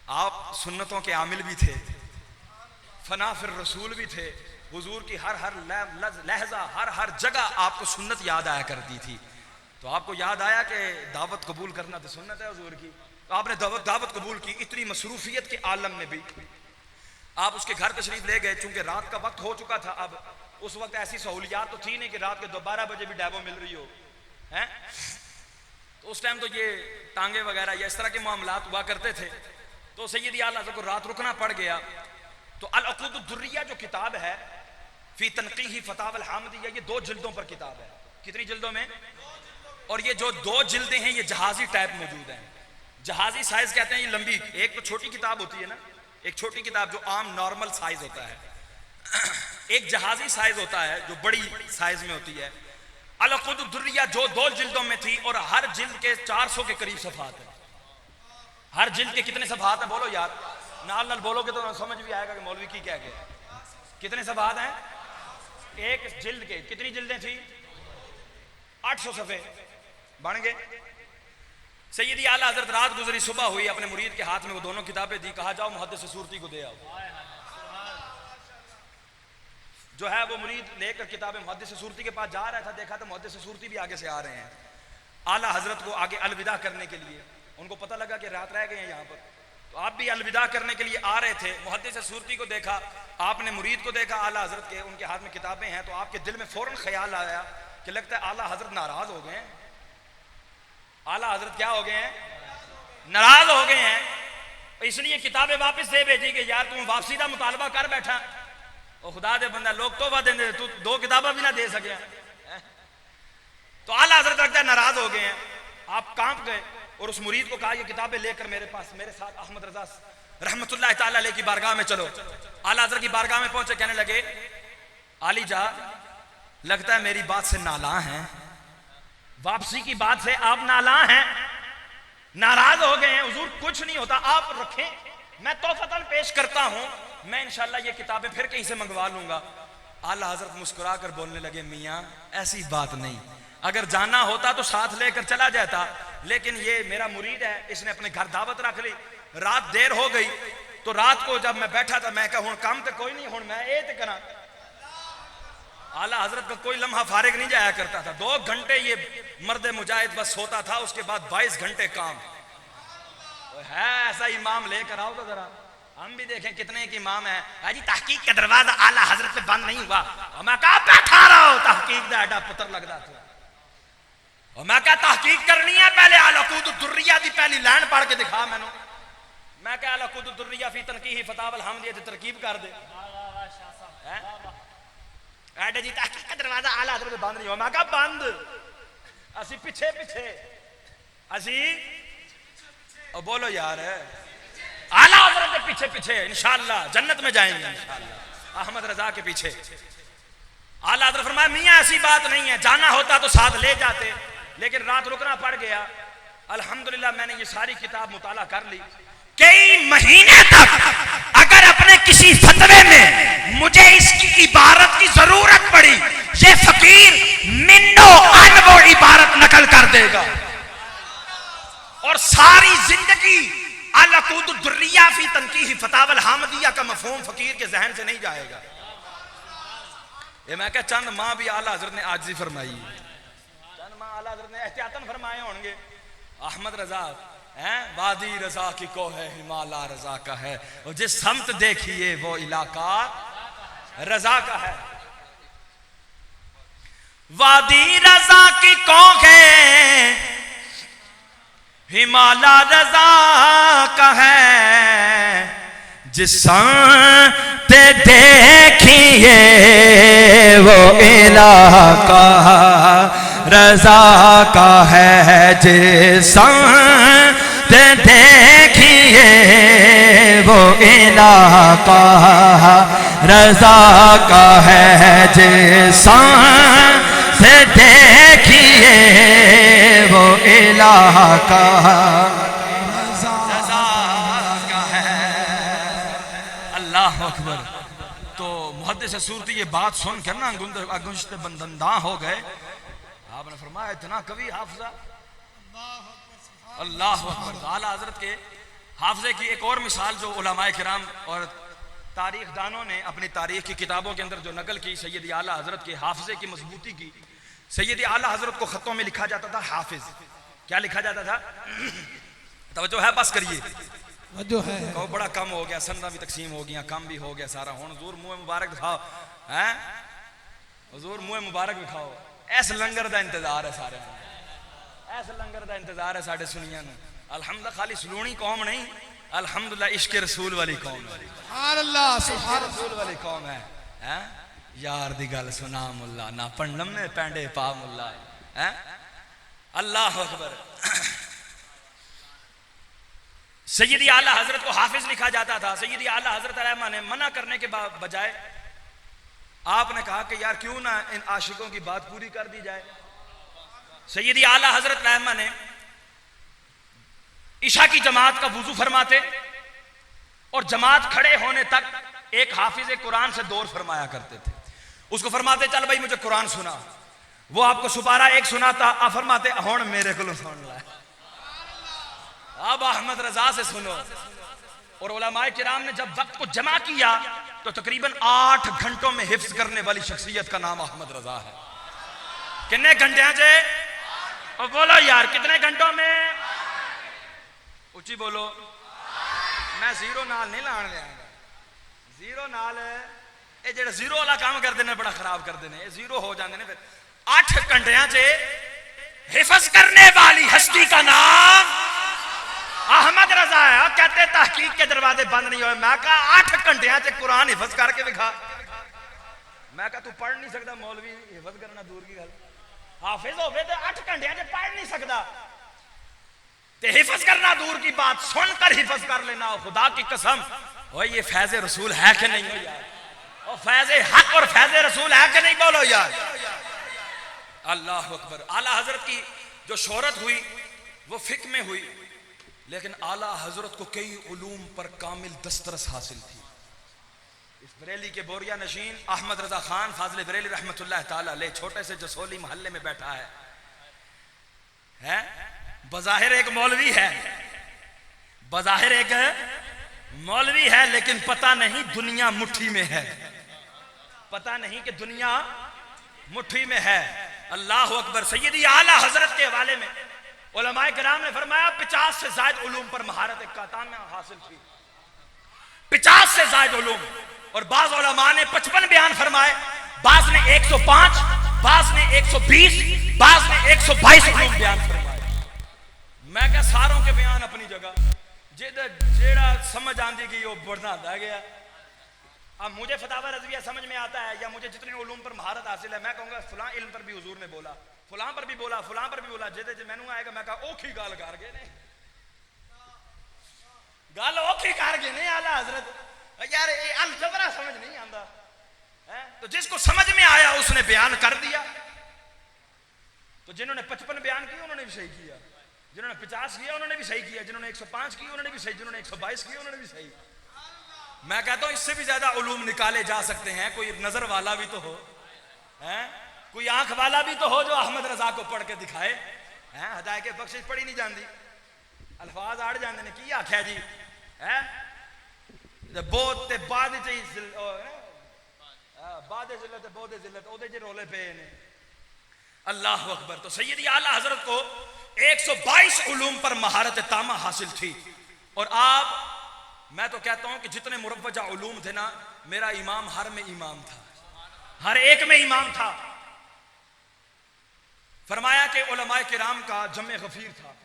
आप सुन्नतों के आमिल भी थे, फना फिर रसूल भी थे। हुजूर की हर हर लहजा, हर हर जगह आपको सुन्नत याद आया करती थी। तो आपको याद आया कि दावत कबूल करना तो सुन्नत है हुजूर की, तो आपने दावत कबूल की। इतनी मसरूफियत के आलम में भी आप उसके घर तशरीफ ले गए। चूंकि रात का वक्त हो चुका था, अब उस वक्त ऐसी सहूलियात तो थी नहीं कि रात के 12 बजे भी डैबो मिल रही हो हैं। तो उस टाइम तो ये टांगे वगैरह या इस तरह के मामलात हुआ करते थे। तो सैयदी आला हज़रत को रात रुकना पड़ गया। तो अल-अक़ूदुद्दुर्रिया जो किताब है फ़ी तनक़ीह फ़तावल हामदिया, ये 2 जिल्दों पर किताब है। कितनी जिल्दों में? और ये जो 2 जिल्दें हैं ये जहाजी टाइप मौजूद हैं। जहाजी साइज कहते हैं ये लंबी, एक तो छोटी किताब होती है ना, एक छोटी किताब जो आम नॉर्मल साइज होता है, एक जहाजी साइज होता है जो बड़ी साइज में होती है। अल-अक़ूदुद्दुर्रिया जो 2 जिल्दों में थी और हर जिल्द के 400 के करीब सफ़हात है। हर जिल्द के कितने सफ़हात हैं बोलो यार, नाल नाल बोलोगे तो समझ भी आएगा कि मौलवी की क्या गया। कितने सफ़हात हैं एक जिल्द के? कितनी जिल्दें थी? 800 सफ़े बन गए। सैयदी आला हज़रत रात गुजरी, सुबह हुई, अपने मुरीद के हाथ में वो दोनों किताबें दी, कहा जाओ मुहद्दिस सूरती को दे आओ। जो है वो मुरीद लेकर किताबें मुहद्दिस सूरती के पास जा रहा था, देखा तो मुहद्दिस सूरती भी आगे से आ रहे हैं आला हज़रत को आगे अलविदा करने के लिए। उनको पता लगा कि रात रह गए हैं यहाँ पर, तो आप भी अलविदा करने के लिए आ रहे थे। मुहद्दिस सूरती को देखा, आपने मुरीद को देखा आला हज़रत के, उनके हाथ में किताबें हैं, तो आपके दिल में फौरन ख्याल आया कि लगता है आला हज़रत नाराज हो गए हैं। आला हज़रत क्या हो गए हैं? नाराज हो गए हैं, इसलिए किताबें वापस दे भेजी कि यार तुम वापसी का मुतालबा कर बैठा। और खुदा दे बंदा लोग तोबा देंगे, तू 2 किताबें भी ना दे सके। तो आला हज़रत लगता है नाराज हो गए हैं। आप कांप गए और उस मुरीद को कहा ये किताबें लेकर मेरे पास, मेरे साथ अहमद रजा रहमतुल्लाह ताला अलैह की बारगाह में चलो। आला हज़रत की बारगाह में पहुंचे, कहने लगे आली जा, लगता है मेरी बात से नाला हैं, वापसी की बात से आप नाला हैं, नाराज हो गए हैं। हुजूर कुछ नहीं होता, आप रखें, मैं तोहफतन पेश करता हूं, मैं इंशाल्लाह ये किताबें फिर कहीं से मंगवा लूंगा। आला हज़रत मुस्कुरा कर बोलने लगे मियाँ ऐसी बात नहीं, अगर जाना होता तो साथ लेकर चला जाता, लेकिन ये मेरा मुरीद है, इसने अपने घर दावत रख ली, रात देर हो गई। तो रात को जब मैं बैठा था, मैं कहा हुण काम तो कोई नहीं, हुण मैं ये तो करा। आला हज़रत का कोई लम्हा फारिग नहीं जाया करता था। 2 घंटे ये मर्द मुजाहिद बस सोता था, उसके बाद 22 घंटे काम है। ऐसा इमाम लेकर आओ तो जरा हम भी देखें कितने की इमाम है। अजी तहकीक का दरवाजा आला हज़रत पे बंद नहीं हुआ। और मैं कहा बैठा रहो, तहकीक दा एडा पुत्र लगता था। और मैं कहा तहकीक करनी है, पहले अल-अक़ूदुद्दुर्रिया की पहली लाइन पढ़ के दिखा मैनू। मैं कहा अल-अक़ूदुद्दुर्रिया फ़ी तनक़ीह फ़तावल हामदिया की तरकीब कर दे। एडे जी तहकीक का दरवाजा आला हज़रत पे बंद नहीं हुआ। मैं कहा बंद, असी पीछे पीछे, असी और बोलो यार आला हज़रत के पीछे पीछे इंशाअल्लाह जन्नत में जाएंगे इंशाअल्लाह, अहमद रजा के पीछे। आला हज़रत फरमाया मियाँ ऐसी बात नहीं है, जाना होता तो साथ ले जाते, लेकिन रात रुकना पड़ गया। अल्हम्दुलिल्लाह मैंने ये सारी किताब मुताला कर ली। कई महीने तक अगर अपने किसी फतवे में मुझे इसकी इबारत की जरूरत पड़ी, ये फकीर मिन्नो अन वो इबारत नकल कर देगा और सारी जिंदगी अलकुद दुर्रिया फी तनकीह फतावल हामदिया का मफहूम फकीर के जहन से नहीं जाएगा। ये मैं क्या चंद मां भी आला हजरत ने आजिज़ी फरमाई, चंद मां आला हजरत ने एहतियातन फरमाए होंगे। अहमद रजा हैं, वादी रजा की को है हिमाला रजा का है, और जिस समत देखिए वो इलाका रजा का है। वादी रजा की को है हिमाला रजा का है, जिस समत देखिए वो इलाका रजा का है, जिस समत देखिए वो इलाका रजा का है, जिस से देखिए वो इलाका रजा का है। अल्लाह अकबर। तो मुहद्दिस सूरत ये बात सुनकर ना गुंजते बंदंदा हो गए। आपने फरमाया इतना कवि हाफिजा, अल्लाह अकबर। आला हजरत के हाफिजे की एक और मिसाल जो उलमाए किराम और तारीख दानों ने अपनी तारीख की किताबों के अंदर जो नकल की सैयद आला हजरत के हाफिजे की मजबूती की। सैयद आला हजरत को खतों में लिखा जाता था हाफिज। क्या लिखा जाता था? तवज्जो है, बस करिए, जो है कहो बड़ा कम हो गया, संदा भी तकसीम हो गया, कम भी हो गया सारा। हुण हुजूर मुंह मुबारक दिखाओ, हैं हुजूर मुंह मुबारक दिखाओ। ऐस लंगर दा इंतजार है सारे, ऐस लंगर दा इंतजार है साडे सुनियां नूं। अल्हम्दुलिल्लाह खाली सलूनी कौम नहीं, अल्हम्दुलिल्लाह इश्क रसूल वाली कौम है, सुभान अल्लाह, सुभान रसूल वाली कौम है। हैं यार दी गल सुना मुल्ला ना पंडम ने पैंडे पा मुल्ला है। अल्लाह अकबर। सैयदी आला हजरत को हाफिज लिखा जाता था। सैयदी आला हजरत रहमा ने मना करने के बजाय आपने कहा कि यार क्यों ना इन आशिकों की बात पूरी कर दी जाए। सैयदी आला हजरत रहमा ने ईशा की जमात का वुजू फरमाते और जमात खड़े होने तक एक हाफिज कुरान से दौर फरमाया करते थे। उसको फरमाते चल भाई मुझे कुरान सुना, वो आपको सुपारा एक सुनाता, आप फरमाते हुण मेरे को सुन ला, अब अहमद रजा से सुनो। और उलमाए किराम ने जब वक्त को जमा किया तो तकरीबन 8 घंटों में हिफ्ज करने वाली शख्सियत का नाम अहमद रजा है। कितने घंटे से? और बोलो यार कितने घंटों में? उची बोलो। मैं जीरो नाल नहीं लाने देंगा, जीरो नाल ये जेड़ा जीरो वाला काम करते हैं बड़ा खराब करते हैं, जीरो हो जाते हैं। फिर 8 घंटिया से हिफज करने वाली हस्ती का नाम अहमद रजा है। कहते तहकीक के दरवाजे बंद नहीं हुए। मैं कहा 8 घंटिया से कुरान हिफज करके दिखा। मैं कहा तू पढ़ नहीं सकता, मौलवी हिफज करना दूर की गल, हाफिज हो गए तो 8 घंटिया से पढ़ नहीं सकता, ते हिफज करना दूर की बात सुनकर हिफज कर लेना। खुदा की कसम ओ ये फैज़ रसूल है कि नहीं हो यार? और फैज़ हक और फैज़ रसूल है कि नहीं? बोलो यार। अल्लाह अकबर। आला हजरत की जो शोहरत हुई वो फिक में हुई, लेकिन आला हजरत को कई उलूम पर कामिल दस्तरस हासिल थी। इस बरेली के बोरिया नशीन अहमद रजा खान फाजिल बरेली रहमतुल्लाह ताला अलैह छोटे से जसोली मोहल्ले में बैठा है? बज़ाहिर एक मौलवी है, बज़ाहिर एक मौलवी है, लेकिन पता नहीं दुनिया मुट्ठी में है, पता नहीं कि दुनिया मुट्ठी में है। अल्लाह अकबर। सैयदी आला हजरत के हवाले में उलमाए किराम ने फरमाया 50 से ज्यादा उलूम पर महारत काताम हासिल की, 50 से ज्यादा उलूम। और बाज उलमा ने 55 बयान फरमाए, बाज ने 105, बाज ने 120, बाज ने 122 उलूम बयान फरमाए। मैं क्या सारों के बयान अपनी जगह, जेड़ा समझ आंदी गई वो बढ़ना आ गया। अब मुझे फतावा रज़विया समझ में आता है या मुझे जितने उलूम पर महारत हासिल है, मैं कहूँगा फलां इल्म पर भी हुजूर ने बोला, फलां पर भी बोला, फलां पर भी बोला। जेदे मैनू आएगा मैं कहा औखी गल कर गए ने, गल औखी कर गए ने आला हजरत। यार ये अलजबरा समझ नहीं आता है, तो जिसको समझ में आया उसने बयान कर दिया। तो जिन्होंने 55 बयान किए उन्होंने भी सही किया, जिन्होंने 50 किया उन्होंने भी सही किया, जिन्होंने 105 किया उन्होंने भी सही, जिन्होंने 122 किया उन्होंने भी सही। मैं कहता हूं इससे भी ज्यादा उलूम निकाले जा सकते हैं, कोई नजर वाला भी तो हो। हैं कोई आंख वाला भी तो हो जो अहमद रजा को पढ़ के दिखाए। हैं हदायत के बख्शिश पढ़ी नहीं जाती, अल्फाज आड़ जाते ने की आख्या जी है बहुत ते बाद बाद जिल्लत बहुत जिल्लत ओदे च रोले पे ने। अल्लाह अकबर। तो सैयदी आला हजरत को 122 उलूम पर महारत तामा हासिल थी। और आप, मैं तो कहता हूं कि जितने मुरव्वजा उलूम थे ना, मेरा इमाम हर में इमाम था, हर एक में इमाम था। फरमाया कि उलमाए किराम का जमे गफीर था।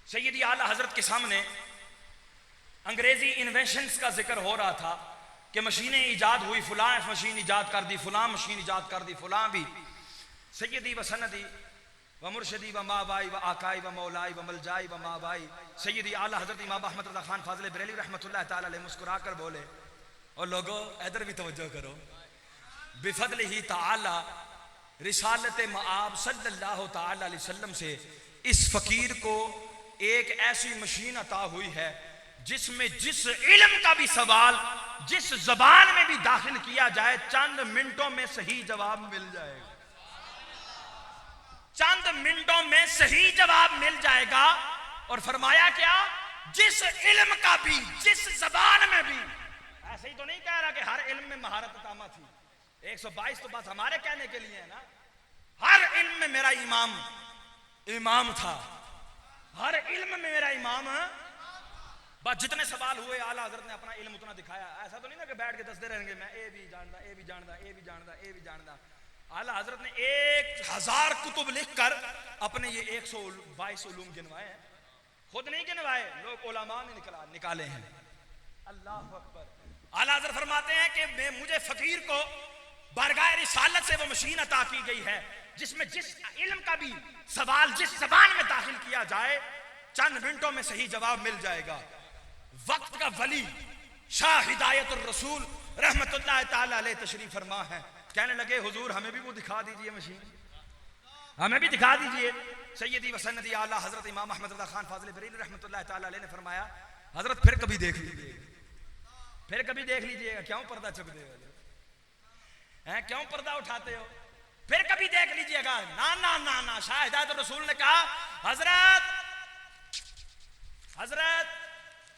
सैयदी आला हजरत के सामने अंग्रेजी इन्वेंशंस का जिक्र हो रहा था कि मशीनें इजाद हुई, फलां मशीन इजाद कर दी, फलां मशीन इजाद कर दी, फलां भी। सैयदी व सनदी व मुर्शदी व माबाई व आकाई व मौलाई व मलजाई व माबाई। सैयदी आला हजरत इमाम अहमद रज़ा खान फाज़िल बरेलवी रहमतुल्लाह ताला अलैह मुस्कुरा कर बोले, और लोगों इधर भी तवज्जो करो, बिफज़लिही ताला रिसालत मआब सल्लल्लाहु ताला अलैहि वसल्लम से इस फकीर को एक ऐसी मशीन अता हुई है जिसमें जिस इल्म का भी सवाल जिस जबान में भी दाखिल किया जाए चंद मिनटों में सही जवाब मिल जाएगा, चंद मिनटों में सही जवाब मिल जाएगा। और फरमाया क्या, जिस इल्म का भी जिस जबान में भी। ऐसे ही तो नहीं कह रहा कि हर इल्म में महारत तामा थी। 122 तो बस हमारे कहने के लिए है ना, हर इल्म में मेरा इमाम था, हर इल्म में मेरा इमाम। बस जितने सवाल हुए आला हजरत ने अपना इल्म उतना दिखाया। ऐसा तो नहीं ना कि बैठ के दसते रहेंगे मैं ए भी जानदा, ए भी जानदा, ए भी जानदा, ए भी जानदा। आला हजरत ने 1000 कुतुब लिखकर अपने ये 122 उलूम गिनवाए हैं। खुद नहीं गिनवाए, लोग उलमा ने निकाले हैं। अल्लाह अकबर। आला हजरत फरमाते हैं कि मुझे फकीर को बारगाह रिसालत से वो मशीन अता की गई है जिसमें जिस इल्म का भी सवाल जिस जबान में दाखिल किया जाए चंद मिनटों में सही जवाब मिल जाएगा। वक्त का वली शाह हिदायतुर रसूल रहमतुल्लाह ताला अलैह तशरीफ फरमा है। कहने लगे हुजूर हमें भी वो दिखा दीजिए मशीन, हमें भी दिखा दीजिए। सैयदी व सन्नदी आला हजरत इमाम अहमद रज़ा खान फाज़िल बरेलवी रहमतुल्लाह ताला अलैह ने फरमाया, हजरत फिर कभी देख लीजिएगा, फिर कभी देख लीजिएगा। क्यों पर्दा चुप दे हैं, क्यों पर्दा उठाते हो, फिर कभी देख लीजिएगा। ना ना ना ना, शाह हिदायतुर रसूल ने कहा हजरत हजरत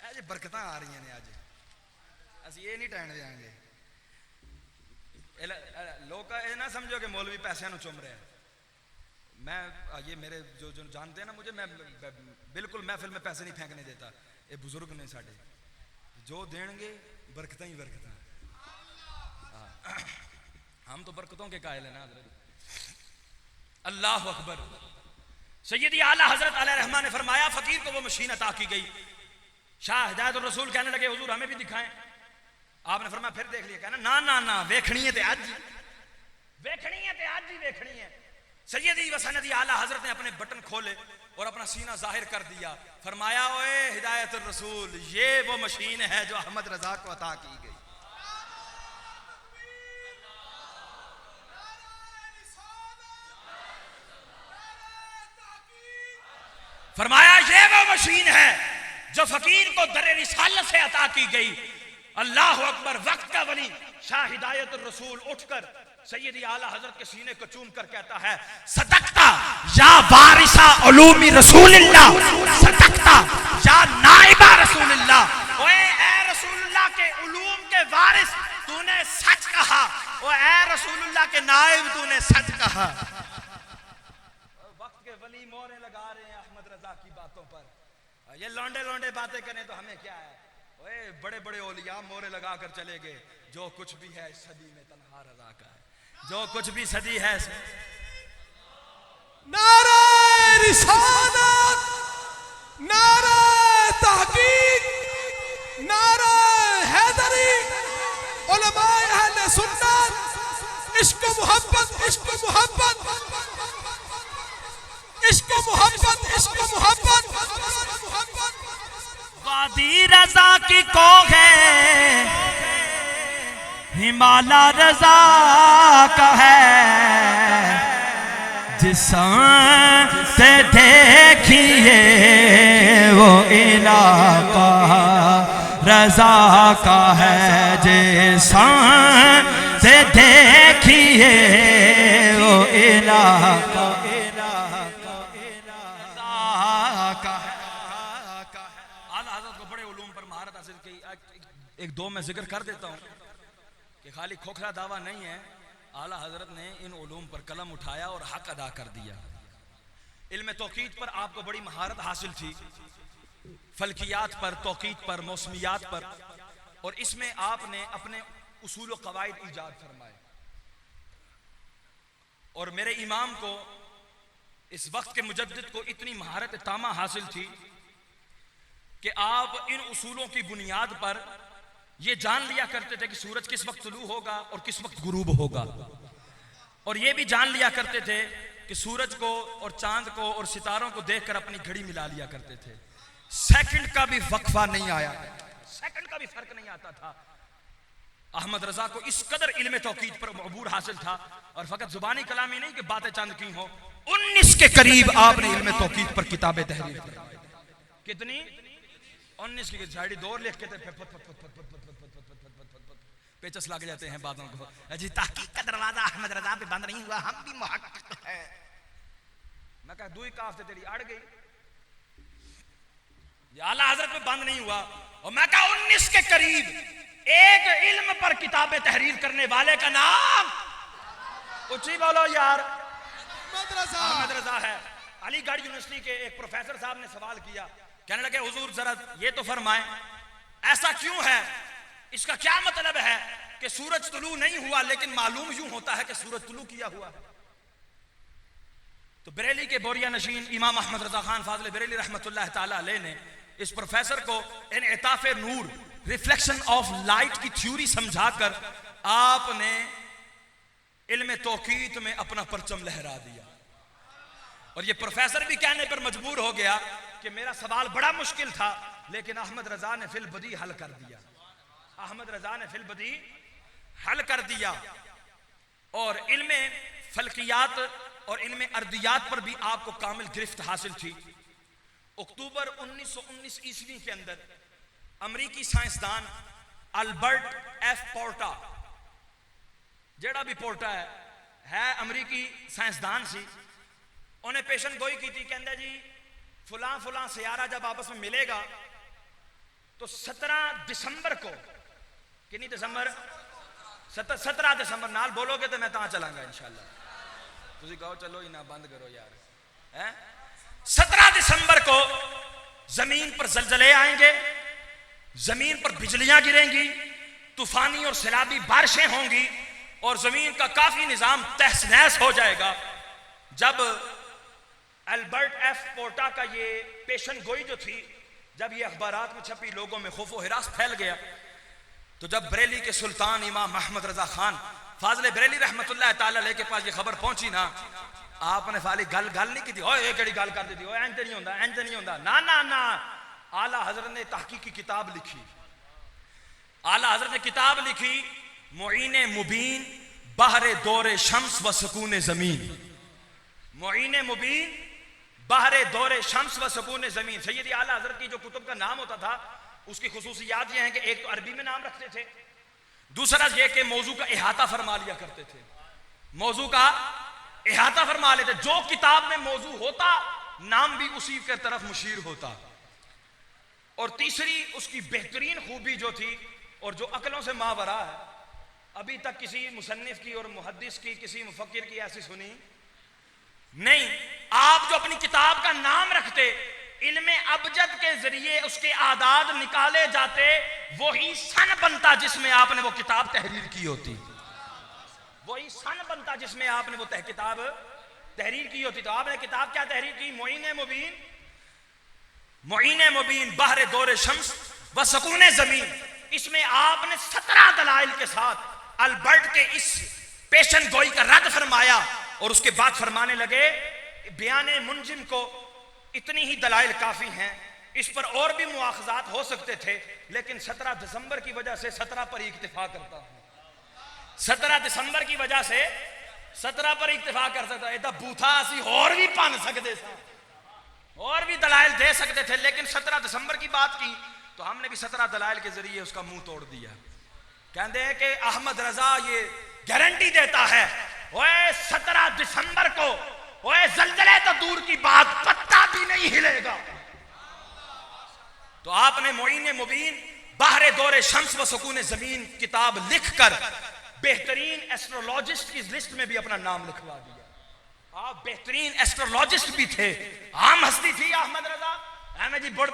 आज बरकत आ रही हैं, आज असं ये नहीं टहन देंगे। लोग ना समझो कि मौलवी पैसे चुम रहे हैं। मैं ये मेरे जो जानते हैं ना मुझे, मैं बिल्कुल महफिल में पैसे नहीं फेंकने देता। ये बुजुर्ग ने साढ़े जो देंगे बरकत ही बरकत। हम तो बरकतों के कायल है ना हजरत। अल्लाह अकबर। सैयदी आला हजरत अलैहि रहमान ने फरमाया फकीर को वो मशीन अता की गई। शाह हिदायतुर रसूल कहने लगे हुजूर हमें भी दिखाएं। आपने फरमाया फिर देख लिया। कहना ना ना ना, वेखनी है ते आज ही, वेखनी है ते आज ही वेखनी है। सैयदी व सनदी आला हजरत ने अपने बटन खोले और अपना सीना जाहिर कर दिया। फरमाया ओए हिदायतुर रसूल, ये वो मशीन है जो अहमद रजा को अता की गई। फरमाया ये वो मशीन है जो फकीर को दर रिसालत से अता की गई। अल्लाह अकबर। वक्त का वली शाह हिदायतुर रसूल उठकर सैयदी आला हजरत के सीने को चूम कर कहता है सदकता या वारिसा उलूमी रसूलिल्लाह, सदकता या नाइबा रसूलिल्लाह। ओए ए रसूलुल्लाह के उलूम के वारिस तूने सच कहा, ओ ए रसूलुल्लाह के नाइब तूने सच कहा। वक्त के वली मोहरे लगा रहे हैं अहमद रजा की बातों पर। ये लौंडे लौंडे बातें करें तो हमें क्या है। ओए बड़े बड़े औलिया मोहरे लगा कर चले गए। जो कुछ भी है इस सदी में तन्हा रजा का है, जो कुछ भी सदी है। नारे रिसालत, नारे तहकीक, नारे हैदरी, उलमाए अहले सुन्नत, इश्क मोहब्बत, इश्क मोहब्बत, इश्क मोहब्बत, इश्क मोहब्बत। वादी रजा की को है, हिमालय रजा का है, जिससे देखिए वो इलाका रजा का है, जिससे देखिए आला हज़रत को बड़े उलूम पर महारत हासिल की। एक दो मैं जिक्र कर देता हूँ कि खाली खोखला दावा नहीं है, आला हजरत ने इन उलूम पर कलम उठाया और हक अदा कर दिया। इल्म तौकीद पर आपको बड़ी महारत हासिल थी, फल्कियात पर, तौकीद पर, मौसमियात पर, और इसमें आपने अपने उसूल व कवायद ईजाद फरमाए। और मेरे इमाम को, इस वक्त के मुजद्दिद को इतनी महारत तामा हासिल थी कि आप इन उसूलों की बुनियाद पर ये जान लिया करते थे कि सूरज किस वक्त तुलू होगा और किस वक्त गुरूब होगा, और ये भी जान लिया करते थे कि सूरज को और चांद को और सितारों को देखकर अपनी घड़ी मिला लिया करते थे। सेकंड का भी वक्फा नहीं आया, सेकंड का भी फर्क नहीं आता था। अहमद रजा को इस कदर इल्म तौकीद पर अबूर हासिल था, और फकत जुबानी कलामी नहीं कि बातें चंद की हो, 19 के करीब आपने इल्म तौकीद पर किताबें तहरीर की। कितनी? 19 की साड़ी दौर लिख के पेचस लग जाते हैं बातों को। अजी तहकीक का दरवाजा अहमद रजा पे बंद नहीं हुआ, हम भी मुहक्किक है। मैं कहा दुई काफ तेरी अड़ गई, आला हजरत में बंद नहीं हुआ। और मैं कहा 19 के करीब एक इल्म पर किताबें तहरीर करने वाले का नाम ऊंची बोलो यार, अहमद रजा है। अलीगढ़ यूनिवर्सिटी के एक प्रोफेसर साहब ने सवाल किया, कहने लगे हुजूर जरा ये तो फरमाएं ऐसा क्यों है, इसका क्या मतलब है कि सूरज तुलू नहीं हुआ लेकिन मालूम यूं होता है कि सूरज तुलू किया हुआ है। तो बरेली के बोरिया नशीन इमाम अहमद रजा खान फाजले बरेली रहमतुल्लाह ताला अलैह ने इस प्रोफेसर को इनइताफ़े नूर, रिफ्लेक्शन ऑफ लाइट की थ्योरी समझाकर आपने इल्म तौकीद में अपना परचम लहरा दिया। और ये प्रोफेसर भी कहने पर मजबूर हो गया कि मेरा सवाल बड़ा मुश्किल था लेकिन अहमद रजा ने फिल बदी हल कर दिया, अहमद रजा ने फिल बदी हल कर दिया। और इल्म फल्कियात और इल्म अर्दियात पर भी आपको कामिल गिरफ्त हासिल थी। अक्टूबर 1919 ईस्वी के अंदर अमरीकी साइंसदान अल्बर्ट एफ पोर्टा, जेड़ा भी पोर्टा है अमरीकी साइंसदान सी, उन्हें पेशन गोई की थी, कहते जी फुला फुला सियारा जब आपस में मिलेगा तो 17 दिसंबर को, कितनी दिसंबर? 17 दिसंबर नाल बोलोगे तो मैं ता चलांगा इंशाल्लाह। तुसी कहो चलो ही ना, बंद करो यार, है 17 दिसंबर को जमीन पर जलजले आएंगे, जमीन पर बिजलियां गिरेंगी, तूफानी और सैलाबी बारिशें होंगी और जमीन का काफी निजाम तहस नहस हो जाएगा। जब अल्बर्ट एफ पोर्टा का ये पेशन गोई जो थी, जब ये अखबारात में छपी, लोगों में खौफ व हिरास फैल गया, तो जब बरेली के सुल्तान इमाम अहमद रजा खान फाजले बरेली रहमतुल्लाह ताला अलैह के पास ये खबर पहुंची ना, आपने खाली गल नहीं की थी, ओए केड़ी गल कर दी थी, ओए इंज नहीं होंदा, इंज नहीं होंदा, ना ना ना। आला हजरत ने तहकीक की किताब लिखी, आला हजरत ने किताब लिखी मुईने मुबीन बहरे दौरे शम्स व सुकून जमीन, मुईने मुबीन बहरे दौरे शम्स व सुकून जमीन। सैयदी आला हजरत की जो कुतुब का नाम होता था उसकी खुसूसियात ये हैं कि एक तो अरबी में नाम रखते थे, दूसरा ये कि मौजू का इहाता फरमा लिया करते थे, मौजू का इहाता फरमा लेते, जो किताब में मौजू होता नाम भी उसी के तरफ मुशीर होता। और तीसरी उसकी बेहतरीन खूबी जो थी और जो अकलों से मावरा है, अभी तक किसी मुसन्निफ की और मुहद्दिस की, किसी मुफक्किर की ऐसी सुनी नहीं। आप जो अपनी किताब का नाम रखते, इल्मे अबजद के जरिए उसके आदाद निकाले जाते, वही सन बनता जिसमें आपने वो किताब तहरीर की होती, वही सन बनता जिसमें आपने वो किताब तहरीर की होती। तो आपने किताब क्या तहरीर की? मुईने मुबीन, मुईने मुबीन बहरे दौरे शम्स व सुकून जमीन। इसमें आपने 17 दलाइल के साथ अल्बर्ट के इस पेशन गोई का रद्द फरमाया और उसके बाद फरमाने लगे बयाने मुंजिम को इतनी ही दलाइल काफी हैं, इस पर और भी मुआखजात हो सकते थे, लेकिन 17 दिसंबर की वजह से 17 पर इक्तिफा करता हूं, 17 दिसंबर की वजह से 17 पर इक्तिफा कर सकता। एदा बूथा असी और भी पन सकते थे, और भी दलाइल दे सकते थे, लेकिन 17 दिसंबर की बात की तो हमने भी 17 दलाइल के जरिए उसका मुंह तोड़ दिया। कहते हैं कि अहमद रजा ये गारंटी देता है ओए 17 दिसंबर को ओए जल्जले तो दूर की बात, पत्ता भी नहीं हिलेगा। तो आपने मोइन मुबीन बाहरे दौरे शम्स व सुकून जमीन किताब लिखकर बेहतरीन एस्ट्रोलॉजिस्ट की लिस्ट में भी अपना नाम लिखवा दिया। आप बेहतरीन एस्ट्रोलॉजिस्ट भी थे, आम हस्ती थी अहमद रजा। अहमद जी बड़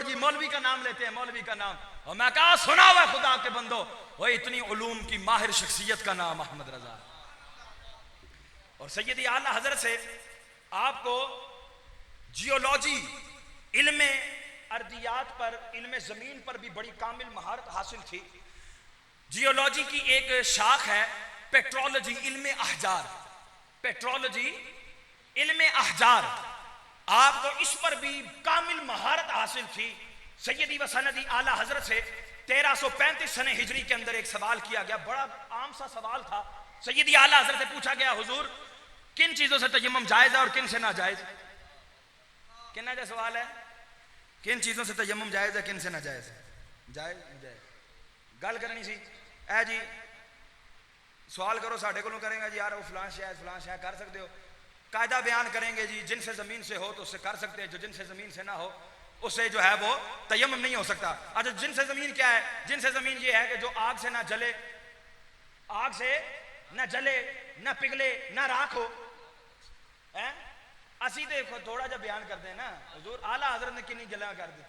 जी मौलवी का नाम लेते हैं, मौलवी का नाम। और मैं कहा सुना हुआ खुदा के बंदो, वो इतनी उलूम की माहिर शख्सियत का नाम अहमद रजा। और सैयदी आला हजरत से आपको जियोलॉजी, इल्मे अर्दियात पर, इल्मे जमीन पर भी बड़ी कामिल महारत हासिल थी। जियोलॉजी की एक शाख है पेट्रोलॉजी, इल्मे अहजार, पेट्रोलॉजी इल्मे अहजार, आपको इस पर भी कामिल महारत हासिल थी। सैयदी व सनदी आला हजरत से 1335 सने हिजरी के अंदर एक सवाल किया गया, बड़ा आम सा सवाल था। सैयदी आला हजरत से पूछा गया, हुजूर किन चीजों से तयम्मुम जायज है और किन से नाजायज? कितना जा सवाल है, किन चीजों से तयम्मुम जायज है, किन से नाजायज? जायज जायज गल करनी सी। ऐ जी सवाल करो, साढ़े को करेंगे जी यार वो फलां शायद कर सकते हो, कायदा बयान करेंगे जी, जिनसे जमीन से हो तो उससे कर सकते हैं, जो जिनसे जमीन से ना हो उससे जो है वो तयम्मुम नहीं हो सकता। अच्छा जिनसे जमीन क्या है? जिनसे जमीन ये है कि जो आग से ना जले, आग से ना जले, ना पिघले, ना राख हो। असी देखो थोड़ा जा बयान करते हैं ना, हुजूर आला हजरत ने कितनी गल्लां कर दी,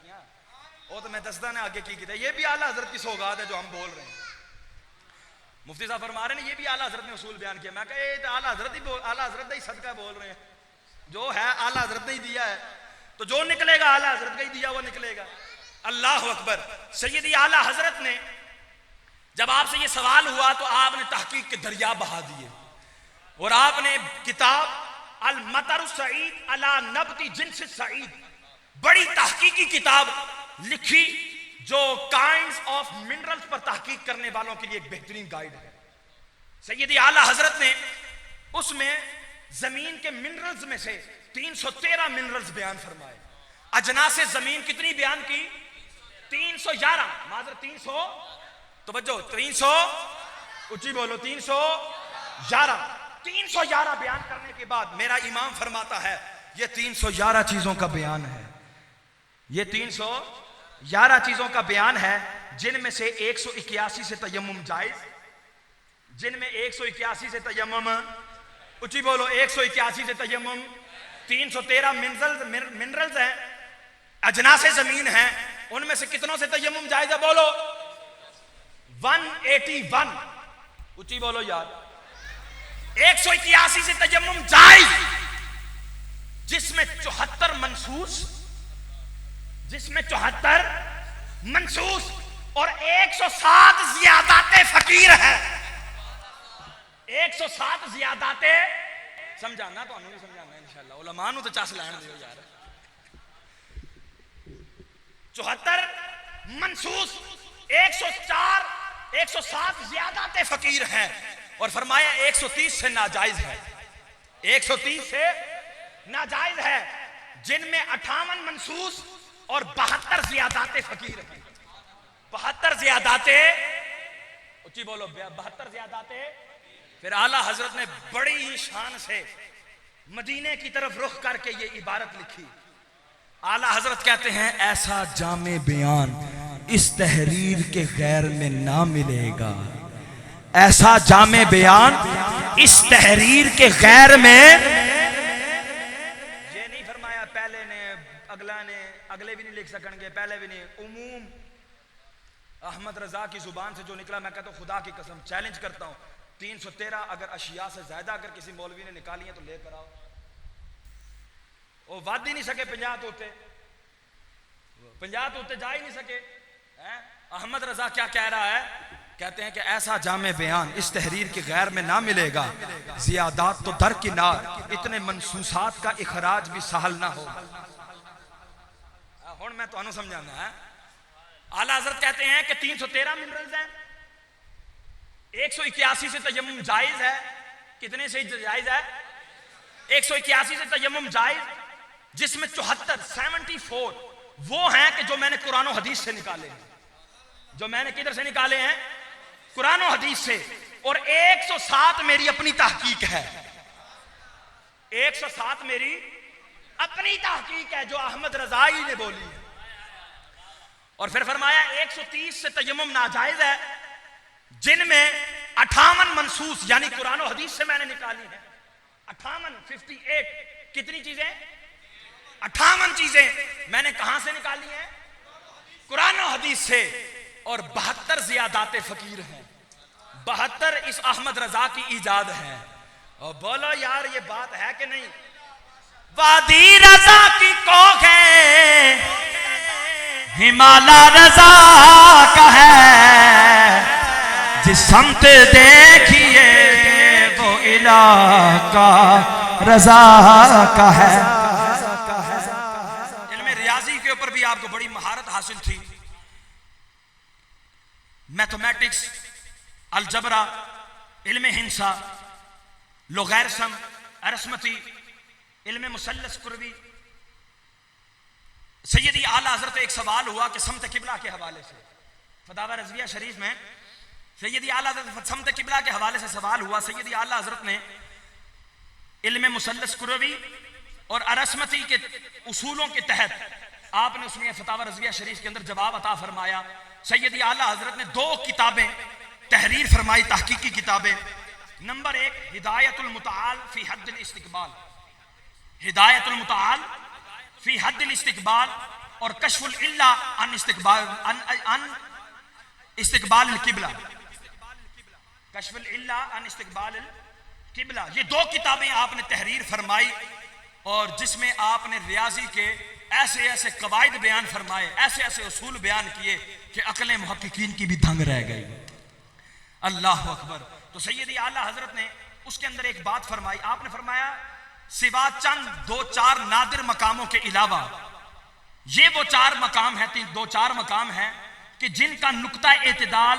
वो तो मैं दसदा ना आगे की किया। ये भी आला हजरत की सौगात है जो हम बोल रहे हैं। मुफ्ती साहब फरमा रहे हैं ये भी आला हजरत ने उसूल बयान किया। मैं कहा ये तो आला हजरत ही आला हजरत ही सदका बोल रहे हैं, जो है आला हजरत ने ही दिया है, तो जो निकलेगा आला हजरत का ही दिया वो निकलेगा। अल्लाह अकबर। सैयदी आला हजरत ने जब आपसे ये सवाल हुआ तो आपने तहकीक के दरिया बहा दिए और आपने किताब अल मतर सईद अला नबती जिन्स सईद, बड़ी तहकीकी किताब लिखी जो काइंड्स ऑफ मिनरल्स पर तहकीक करने वालों के लिए एक बेहतरीन गाइड है। सैयदी आला हजरत ने उसमें जमीन के मिनरल्स में से 313 मिनरल्स बयान फरमाए। अजनासे जमीन कितनी बयान की? 311, माजर 300, तवज्जो 300, ऊंची बोलो 311 बयान करने के बाद मेरा इमाम फरमाता है ये 311 चीजों का बयान है, ये 311 चीजों का बयान है, जिनमें से 181 से तयम्मुम जायज, जिनमें 181 से तयम्मुम, ऊंची बोलो 181 से तयम्मुम, 313 मिनरल्स हैं, अजनासे जमीन हैं, उनमें से कितनों से तयम्मुम जायज है? बोलो 181, ऊंची बोलो यार 181 से तयम्मुम जायज, जिसमें 74 मनसूस, जिसमें 74 मनसूस और 107 जियादाते फकीर है। 107 जियादाते, समझाना तो नहीं समझाना इंशाअल्लाह, उलमा नु तो चस लैन दियो यार। 74 मनसूस, 104 107 जियादाते फकीर हैं और फरमाया 130 से नाजायज है, 130 से नाजायज है, जिनमें 58 मनसूस और 72 जियादाते फकीर हैं। 72 जियादाते, ऊंची बोलो 72 जियादाते। फिर आला हजरत ने बड़ी ही शान से मदीने की तरफ रुख करके ये इबारत लिखी। आला हजरत कहते हैं ऐसा जामे बयान इस तहरीर के गैर में ना मिलेगा, ऐसा जामे बयान इस तहरीर के गैर में। ये नहीं फरमाया पहले ने अगला ने, अगले भी नहीं लिख सकेंगे, पहले भी नहीं, उमूम अहमद रजा की जुबान से जो निकला, मैं कहता हूं खुदा की कसम चैलेंज करता हूं 313 अगर अशिया से ज्यादा अगर किसी मौलवी ने निकाली है तो लेकर आओ। वो वाद ही नहीं सके 50 तो उत्ते, 50 तो उत्ते जा ही नहीं सके। अहमद रजा क्या कह रहा है? कहते हैं कि ऐसा जामे बयान इस तहरीर के गैर में ना मिलेगा, जियादात तो दरकिनार, इतने मनसूसात का इखराज भी सहल ना हो। हुण मैं तुहानू समझाना है। आला हज़रत कहते हैं कि 313 मिनरल्स हैं, 181 से तयम्मुम जायज है। कितने से जायज है? 181 से तयम्मुम जायज, जिसमें 74 वो हैं कि जो मैंने कुरान और हदीस से निकाले हैं। जो मैंने किधर से निकाले हैं? कुरान और हदीस से। और 107 मेरी अपनी तहकीक है। 107 मेरी अपनी तहकीक है जो अहमद रजाई ने बोली है। और फिर फरमाया 130 से तयम्मुम नाजायज है, जिनमें 58 मनसूस यानी कुरान और हदीस से मैंने निकाली है। 58 कितनी चीजें? 58 चीजें मैंने कहां से निकाली हैं? कुरान और हदीस से। और 72 ज़ियादाते फकीर हैं, 72 इस अहमद रजा की ईजाद है। और बोलो यार ये बात है कि नहीं? वादी रजा की कोख है, हिमालय रजा का है, जिस समत देखिए वो इलाका रजा का है। इल्मे रियाजी के ऊपर भी आपको बड़ी महारत हासिल थी। मैथमेटिक्स, अलजबरा, इल्मे हिंसा, लोगैरिथम, अरिथमेटिक, इल्मे मुसल्लस कुरवी। सैयदी आला हजरत एक सवाल हुआ कि समत किबला के हवाले से, फतावा रज़विया शरीफ में सैयदी आला हजरत समत किबला के हवाले से सवाल हुआ। सैयदी आला हजरत ने इल्मे मुसल्लस कुरवी और अरिथमेटिक के उसूलों के तहत आपने उसमें फतावा रज़विया शरीफ के अंदर जवाब अता फरमाया। सैयदी आला हजरत ने 2 किताबें तहरीर फरमाई, तहकीकी किताबें। नंबर 1 हिदायतुल मुताल फी हद्दिल इस्तिकबाल, हिदायतुल मुताल फी हद्दिल इस्तिकबाल, और कश्फुल इल्ला अन इस्तिकबाल किबला, कश्फुल इल्ला अन इस्तिकबाल किबला। ये 2 किताबें आपने तहरीर फरमाई और जिसमें आपने रियाजी के ऐसे ऐसे कवायद बयान फरमाए, ऐसे ऐसे उसूल बयान किए कि अकल मुहक्किकीन की भी दंग रह गई। अल्लाह अकबर। तो सैयदी आला हजरत ने उसके अंदर एक बात फरमाई। आपने फरमाया सिवा चंद 2-4 नादिर मकामों के अलावा ये वो 4 मकाम है, 2-4 मकाम है कि जिनका नुक्ता एतदाल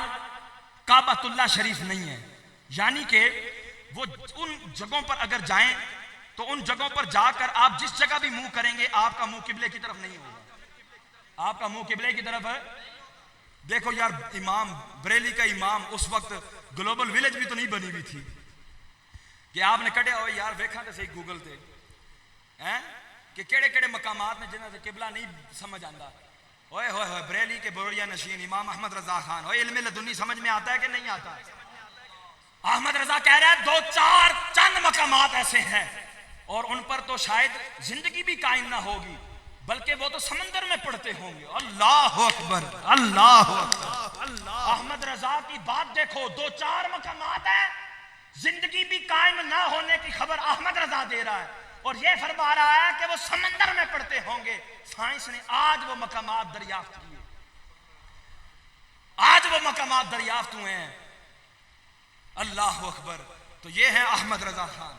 काबतुल्लाह शरीफ नहीं है। यानी कि वो उन जगहों पर अगर जाएं तो उन जगहों पर जाकर आप जिस जगह भी मुंह करेंगे आपका मुंह किबले की तरफ नहीं होगा, आपका मुंह किबले की तरफ है। देखो यार, इमाम बरेली का इमाम उस वक्त ग्लोबल विलेज भी तो नहीं बनी हुई थी कि आपने कटे हो यार देखा तो सही गूगल पे हैं कि केड़े केड़े मकामात ने जिन्हें किबला नहीं समझ आता। ओए होए होए, बरेली के बोरिया नशीन इमाम अहमद रजा खान, ओए इल्मे लदुन्नी समझ में आता है कि नहीं आता? अहमद रजा कह रहा है 2-4 चंद मकामात ऐसे हैं और उन पर तो शायद जिंदगी भी कायम ना होगी, बल्कि वो तो समंदर में पड़ते होंगे। अल्लाह अकबर, अल्लाह अकबर। अहमद रजा की बात देखो, 2-4 मकामात है, जिंदगी भी कायम ना होने की खबर अहमद रजा दे रहा है और ये फरमा रहा है कि वो समंदर में पड़ते होंगे। साइंस ने आज वो मकामात दरियाफ्त किए, आज वो मकामात दरियाफ्त हुए हैं। अल्लाह अकबर। तो ये है अहमद रजा खान,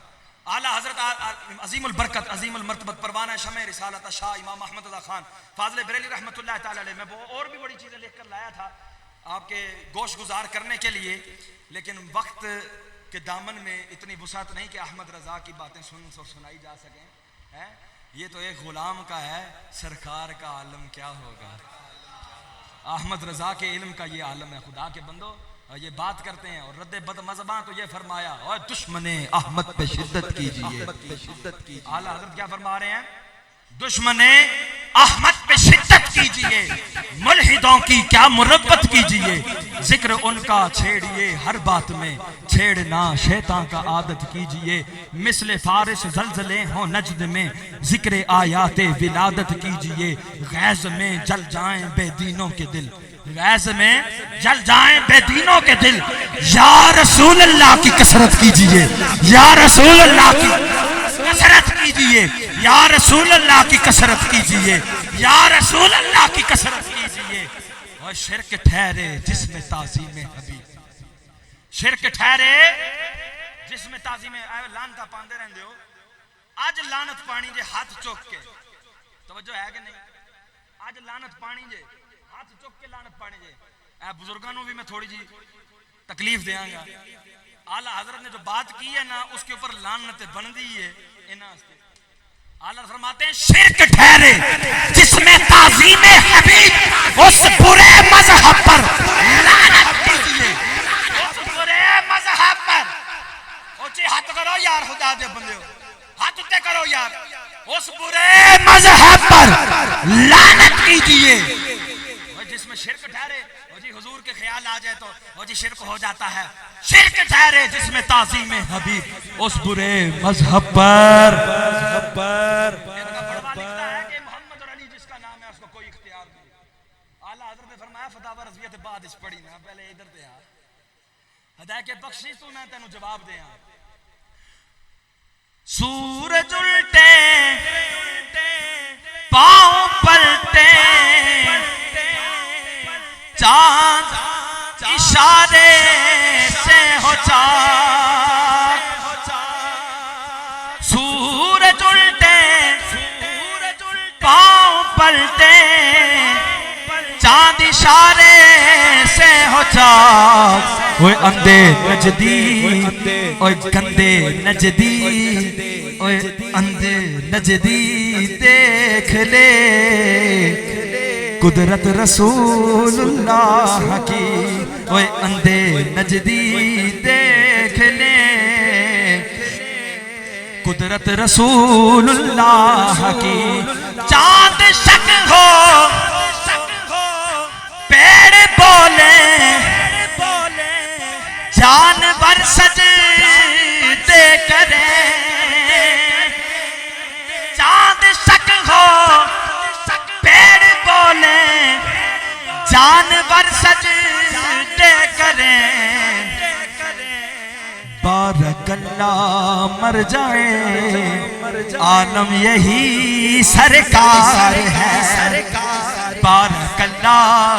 आला हजरत अजीमुल बरकत अजीमुल मर्तबत परवाना शमे रिसालत शाह इमाम अहमद रजा खान फाज़िल बरेली रहमतुल्लाह ताला अलैह। मैं और भी बड़ी चीजें लेकर लाया था आपके गोश गुजार करने के लिए, लेकिन वक्त के दामन में इतनी वुसात नहीं कि अहमद रजा की बातें सुनाई जा सकें। है ये तो एक गुलाम का है, सरकार का आलम क्या होगा। अहमद रजा के इल्म का ये आलम है। खुदा के बंदो, ये बात करते हैं और रद्द बदमज़बा तो ये फरमाया और दुश्मने अहमद पे शिद्दत कीजिए। आला हज़रत क्या फरमा रहे हैं? दुश्मने अहमद पे शिद्दत कीजिए, मुल्हिदों की क्या मुरब्बत कीजिए, जिक्र उनका छेड़िए हर बात में, छेड़ना शैतान का आदत कीजिए, मिसले फारिस जलजले हो नजद में, जिक्र आयाते विलादत कीजिए, गैज़ में जल जाएं बेदीनों के दिल, गैज़ में जल जाएं बेदीनों के दिल, या रसूल अल्लाह की कसरत कीजिए, या रसूल अल्लाह की कसरत कीजिए, या रसूल अल्लाह की कसरत कीजिए, या रसूल अल्लाह की कसरत कीजिए। और शिरक ठहरे जिसमें ताज़ीम हबीब, शिरक ठहरे जिसमें ताज़ीम लानता पांदे रहंदे हो। आज लानत पानी जे हाथ चुक के, तवज्जो है कि नहीं? आज लानत पानी जे हाथ चुक के लानत पानी जे। बुजुर्गों को भी मैं थोड़ी जी तकलीफ देंगा। आला हजरत ने जो बात की है ना, उसके ऊपर लानत बनती है। आला फरमाते हैं शिरक ठहरे जिसमें ताज़ीम हबीब, उस बुरे मजहब पर लानत कीजिए, उस बुरे मजहब शिरक ठहरे, वो जी हुजूर के ख्याल आ जाए तो वो जी शिरक हो जाता है। शिरक ठहरे जिसमें ताज़ीम हबीब, उस बुरे मजहब पर बड़वा लिखता है कि मोहम्मद और अली जिसका नाम है उसको कोई इख्तियार नहीं। आला हज़रत ने फरमाया फतावा रज़वियत बाद इस पढ़ी ना, पहले इधर ते आ हदायत के बख्शिश तू मैं तेनु जवाब दे। सूरज उल्टे पांव पलटे, चांद इशारे से हो चाक। सूरज उल्टे पांव पलटे, चांद इशारे से हो चाक। ओए अंधे नजदी, ओए गंदे नजदी, ओए अंधे नजदी देख ले कुदरत रसूलुल्लाह की। ओए अंधे नजदी देख ले कुदरत रसूलुल्लाह की। चांद शक हो पेड़ बोले, जानवर सजदे करे। चांद शक हो पेड़ बोले, जानवर सजदे करे। बारकल्लाह मर जाए आलम यही सरकार है। बारकल्लाह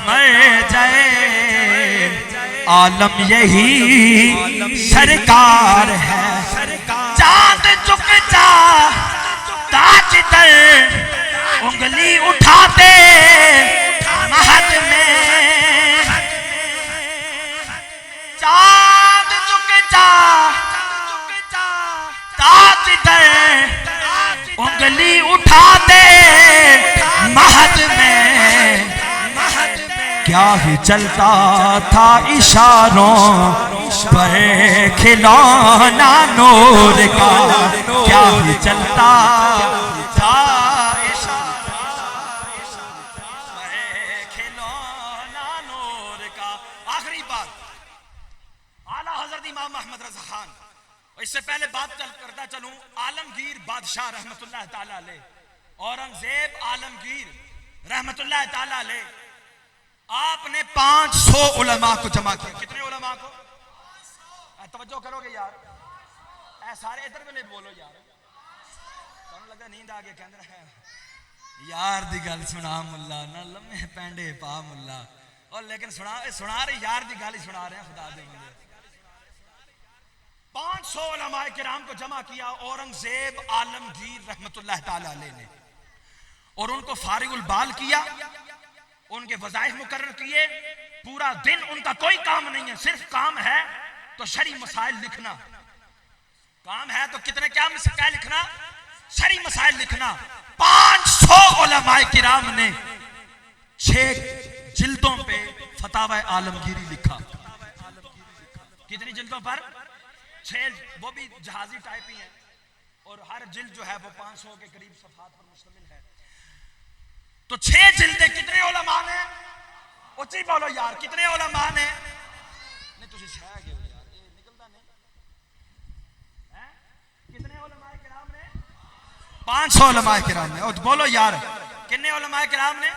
मर जाए आलम यही सरकार है। चांद झुक जा ताज दर, उंगली उठाते महद में। चांद झुक जा ताज दर, उंगली उठाते महद में। क्या ही चलता था इशारों पर खिलौना नूर का। क्या ही चलता था इशारों पर खिलौना नूर का। आखिरी बात आला हजरत इमाम अहमद रज़ा खान। इससे पहले बात करता चलूं आलमगीर बादशाह रहमतुल्लाह ताला अलैह, औरंगजेब आलमगीर रहमतुल्लाह ताला अलैह, आपने 500 उलमा को जमा किया। कितने उलमा को? तवज्जो करोगे यार, सारे इधर में बोलो यार, लगा नींद आ गया। कहते हैं यार दी गल सुना मुल्ला ना लम्हे पैंडे पा मुल्ला, और लेकिन सुना रहे यार दी गल ही सुना रहे हैं। खुदा दे मुझे 500 उलमाए किराम को जमा किया औरंगजेब आलमगीर रहमतुल्लाह ताला अलैह ने, और उनको फारिगुल बाल किया, उनके वज़ाइफ मुकर्रर किए। पूरा दिन उनका कोई काम नहीं है, सिर्फ काम है तो शरी मसाइल लिखना। काम है तो कितने क्या लिखना? शरी मसाइल लिखना। 500 उलमाए किराम ने 6 जिल्दों पे फतावा आलमगीरी लिखा। कितनी जिल्दों पर? 6, वो भी जहाजी टाइप ही है, और हर जिल्द जो है वो 500 के करीब सफ़हात पर मुश्तमिल है। तो 6 जिल्दें कितने उलमा ने? उच्ची बोलो यार, कितने उलमा ने? नहीं तुझे छह गए हो यार, ये निकलता नहीं है। कितने उलमा किराम ने? 500 उलमा किराम ने। और बोलो यार कितने उलमा किराम ने?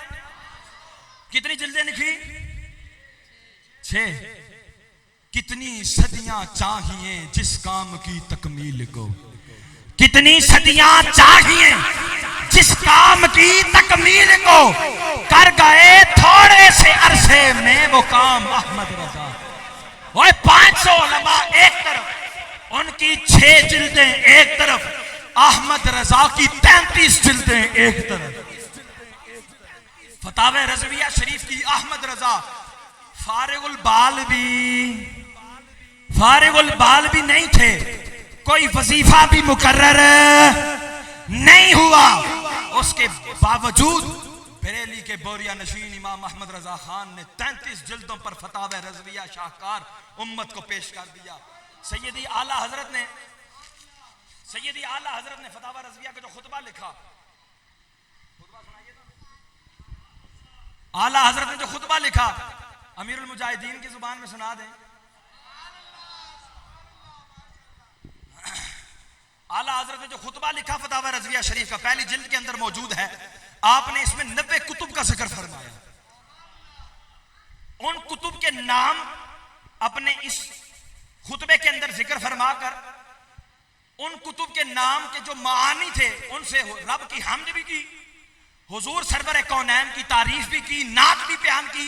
कितनी जिल्दें लिखी? 6। कितनी सदियां चाहिए जिस काम की तकमील को। कितनी सदियां चाहिए जिस काम की तकमील को, कर गए थोड़े से अरसे में वो काम अहमद रजा। और 500 उलमा एक तरफ, उनकी 6 जिल्दें एक तरफ, अहमद रजा की 33 जिल्दें एक तरफ। फतावे रज़विया शरीफ की अहमद रजा फारिगुल बाल भी नहीं थे, कोई वजीफा भी मुकर्रर नहीं हुआ। उसके बावजूद बरेली के बोरिया नशीन इमाम अहमद रजा खान ने 33 जिल्दों पर फतावा रज़विया शाहकार उम्मत को पेश कर दिया। सैयदी आला हजरत ने फतावा रज़विया का जो खुतबा लिखा, खुतबा सुनाइए तो। आला हजरत ने जो खुतबा लिखा अमीरुल मुजाहिदीन की जुबान में सुना दें। आला हजरत ने जो खुतबा लिखा फतावा रज़विया शरीफ का पहली जिल्द के अंदर मौजूद है। आपने इसमें 90 कुतुब का जिक्र फरमाया। उन कुतुब के नाम अपने इस खुतबे के अंदर जिक्र फरमाकर उन कुतुब के नाम के जो मानी थे उनसे रब की हमद भी की, हुजूर सरवर कौनैन की तारीफ भी की, नात भी बयान की,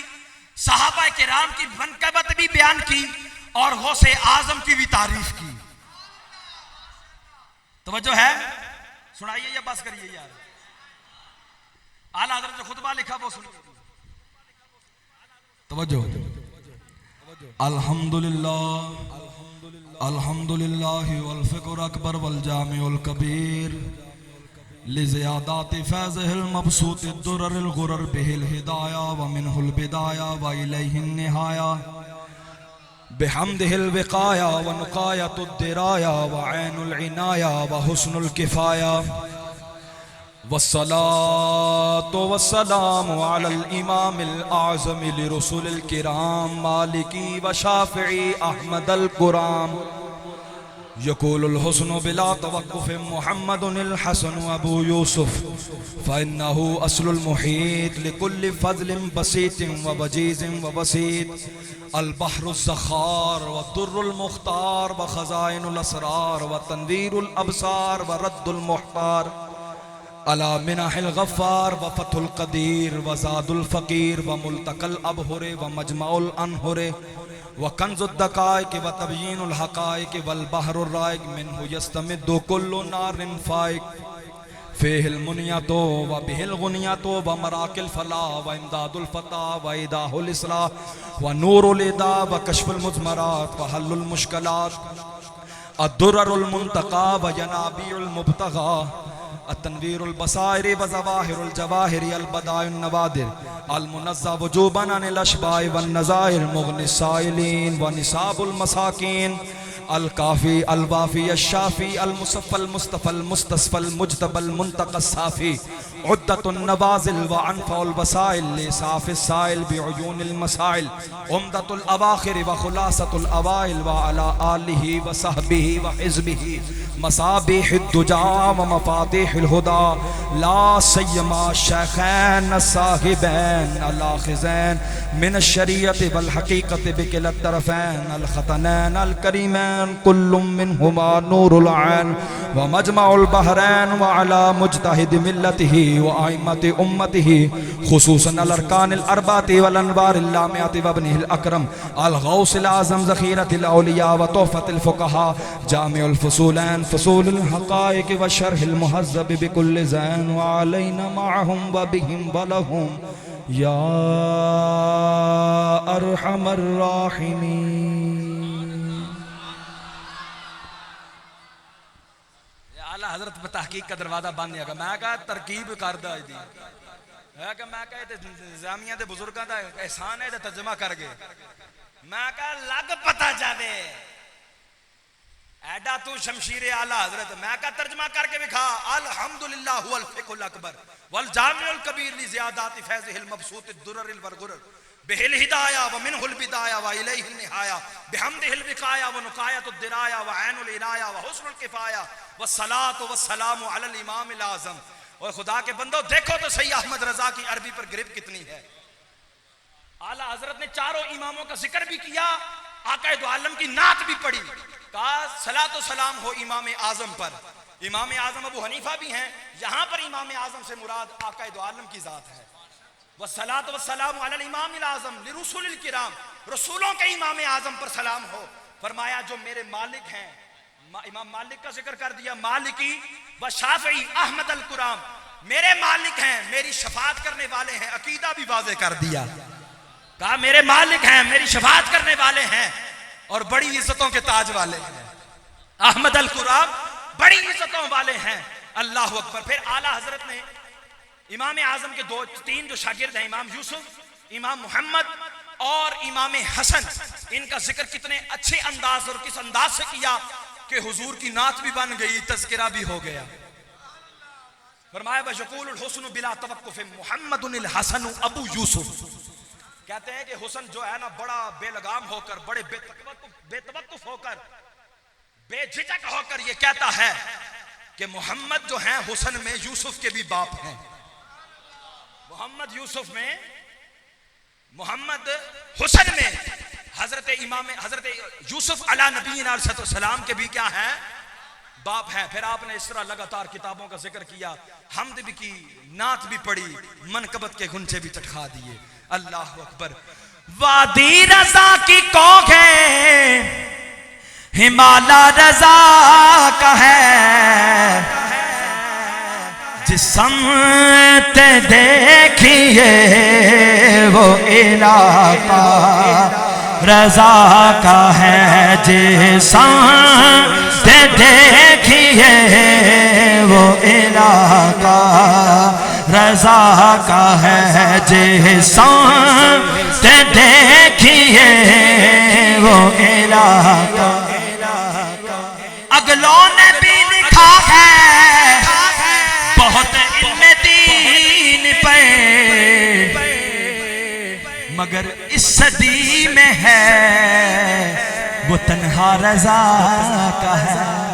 सहाबा किराम की मनकबत भी बयान की और गौसे आजम की भी तारीफ की। तवज्जो है, सुनाइए या बस करिए यार। आला हज़रत जो खुतबा लिखा वो सुनिए। तवज्जो। अल्हम्दुलिल्लाह अल्हम्दुलिल्लाह वल फ़िक्र अकबर वल जामिउल कबीर लिज़ियादाति फ़ैज़िहिल मबसूति दुर्रिल गुरर बिहिल हिदाया व मिनहुल बिदाया व इलैहिन निहाया बिहम्दिहिल विक़ाया व नुक़ायतुद दिराया व ऐनुल इनाया व हुस्नुल किफ़ाया वस्सलातु वस्सलामु अलल इमामिल आज़म लिरुसूलिल किराम मालिकी व शाफ़िई अहमदल कुराम यक़ूलुल हुस्नु बिला तवक़्क़ुफ़ मुहम्मदुल हसन अबू यूसुफ़ फ़इन्नहु अस्लुल मुहीत लिकुल्लि फ़ज़लिन बसीतिन व वजीज़िन व बसीत अल बहरुज़ ज़ख़ार व दुर्रुल मुख़्तार व ख़ज़ाइनुल असरार व तनवीरुल अबसार व रद्दुल मुहतार अला मिनाहिल गफ़्फ़ार व फ़थुल क़दीर व ज़ादुल फ़क़ीर व मुल्तक़ल अबहुर व मजमाउल अनहुर व कंज़ुद दक़ाइक़ व तबयीनुल हक़ाइक़ वल बहरुर राइक़ मिन्हु यस्तमिद्दु कुल्लु नारिन फ़ाइक़ फ़ीहिल मुनियतो व बिहिल गुनियतो व मराकिल फ़लाह व इमदादुल फ़ताह व इदाहुल इस्लाह व नूरुल इदा व कश्फ़ुल मुज़मरात व हल्लुल मुश्किलात अद्दुर्रुल मुंतक़ा व यनाबीउल मुब्तग़ा अतनवीरुल बसाइर व ज़वाहिरुल जवाहिर अल बदाइउन नवादिर अल मुनज़्ज़ा वजूबन अनिल अशबाइ वन नज़ाइर मुग़निस साइलिन व निसाबुल मसाकीन अल काफ़ी अल वाफ़ी अश-शाफ़ी अल मुसफ़्फ़ल मुस्तफ़ल मुस्तस्फ़ल मुज्तबल मुंतक़स साफ़ी उद्दतुन नवाज़िल व अनफ़उल वसाइल लिसाफ़िस साइल बिउयूनिल मसाइल उम्दतुल अवाख़िर व ख़ुलासतुल अवाइल व अला आलिहि व सहबिहि व हिज़्बिहि मसाबिहुद दुजा व मफ़ातिहुल हुदा ला सय्यमा शैख़ैन साहिबैन अल आख़िज़ैन मिन अश-शरीअति वल हक़ीक़ति बिकिलत तरफ़ैन अल ख़तनैन अल करीमैन कुल्लुम मिनहुमा नूरुल ऐन व मजमउल बहरैन व अला मुज्तहिद मिल्लतिहि व आइम्मति उम्मतिहि खुसूसन अल अरकानिल अर्बाति वल अनवारिल लामियाति व इब्निहिल अकरम अल गौसिल आज़म ज़ख़ीरतिल औलिया व तोहफ़तिल फ़ुक़हा जामिउल फ़ुसूलैन फ़ुसूलुल हक़ाइक़ व शरहिल मुहज़्ज़ब बिकुल्लि ज़ैन व अलैना मअहुम व बिहिम व लहुम या अरहमर राहिमीन। आला हज़रत पे तहकीक का दरवाज़ा बंद नहीं। मैं कहा तरकीब कर दा दी है कि मैं कहा इंतजामिया के बुजुर्गों का एहसान है तर्जमा कर गए। मैं कहा लग पता जावे ऐडा तू शमशीर आला हज़रत। मैं कहा तर्जमा करके दिखा अल्हम्दुलिल्लाह हुवल फ़िक़्हुल अकबर वल जामिउल कबीर लिज़ियादाति फ़ैज़िहिल मबसूति दुर्रिल वरगुरर बिहिल हिदाया व मिनहुल बिदाया व इलैहिन निहाया बिहम्दिहिल विक़ाया व नुक़ायतुद दिराया व ऐनुल इनाया व हुस्नुल किफ़ाया व सलातु व सलामु अलल इमामिल आज़म। और खुदा के बंदो देखो तो सही अहमद रज़ा की अरबी पर गिरफ्त कितनी है। आला हज़रत ने चारों इमामों का जिक्र भी किया, आक़ाए दो आलम की नात भी पढ़ी। कहा सलातो सलाम हो इमाम आज़म पर। इमाम आज़म अबू हनीफा भी हैं, यहाँ पर इमाम आज़म से मुराद आक़ाए दो आलम की ज़ात है। वस्सलातु वस्सलामु अलल इमामिल आज़म लिरुसूलिल किराम, रसूलों के इमाम आज़म पर सलाम हो। फरमाया जो मेरे मालिक हैं, इमाम मालिक का जिक्र कर दिया, मालिकी व शाफ़िई अहमद अल कुराम, मेरे मालिक हैं, मेरी शफाअत करने वाले हैं। अकीदा भी वाज़े कर दिया, कहा मेरे मालिक हैं, मेरी शफाअत करने वाले हैं और बड़ी इज्जतों के ताज वाले हैं। अहमद अल कुराम बड़ी इज्जतों वाले हैं। अल्लाह अकबर। फिर आला हज़रत ने इमाम आज़म के तीन जो शागिर्द हैं, इमाम यूसुफ, इमाम मोहम्मद और इमाम हसन, इनका जिक्र कितने अच्छे अंदाज और किस अंदाज से किया कि हुजूर की नात भी बन गई, तज़किरा भी हो गया। फरमाया बशकूल हुस्न बिला तवक्कुफ मुहम्मदुल हसन अबू यूसुफ। कहते हैं कि हुस्न जो है ना बड़ा बेलगाम होकर, बड़े बेतवक्कुफ होकर, बेझिझक होकर ये कहता है कि मोहम्मद जो है हुस्न में यूसुफ के भी बाप हैं। मोहम्मद यूसुफ में, मोहम्मद हुस्न में हजरत यूसुफ अला नबीना सलाम के भी क्या है, बाप है। फिर आपने इस तरह लगातार किताबों का जिक्र किया, हमद भी की, नात भी पढ़ी, मनकबत के गुंजे भी चटखा दिए। अल्लाह अकबर। वादी रजा की कौख है, हिमालय रजा का है, जिस समत देखिए वो इलाका रजा का है, जिस समत देखिए वो इलाका रजा का है, जिस समत देखिए वो इलाका। अगलों ने भी लिखा है बहुत इल्म दीन पे, मगर इस सदी में है वो तन्हा रजा का है।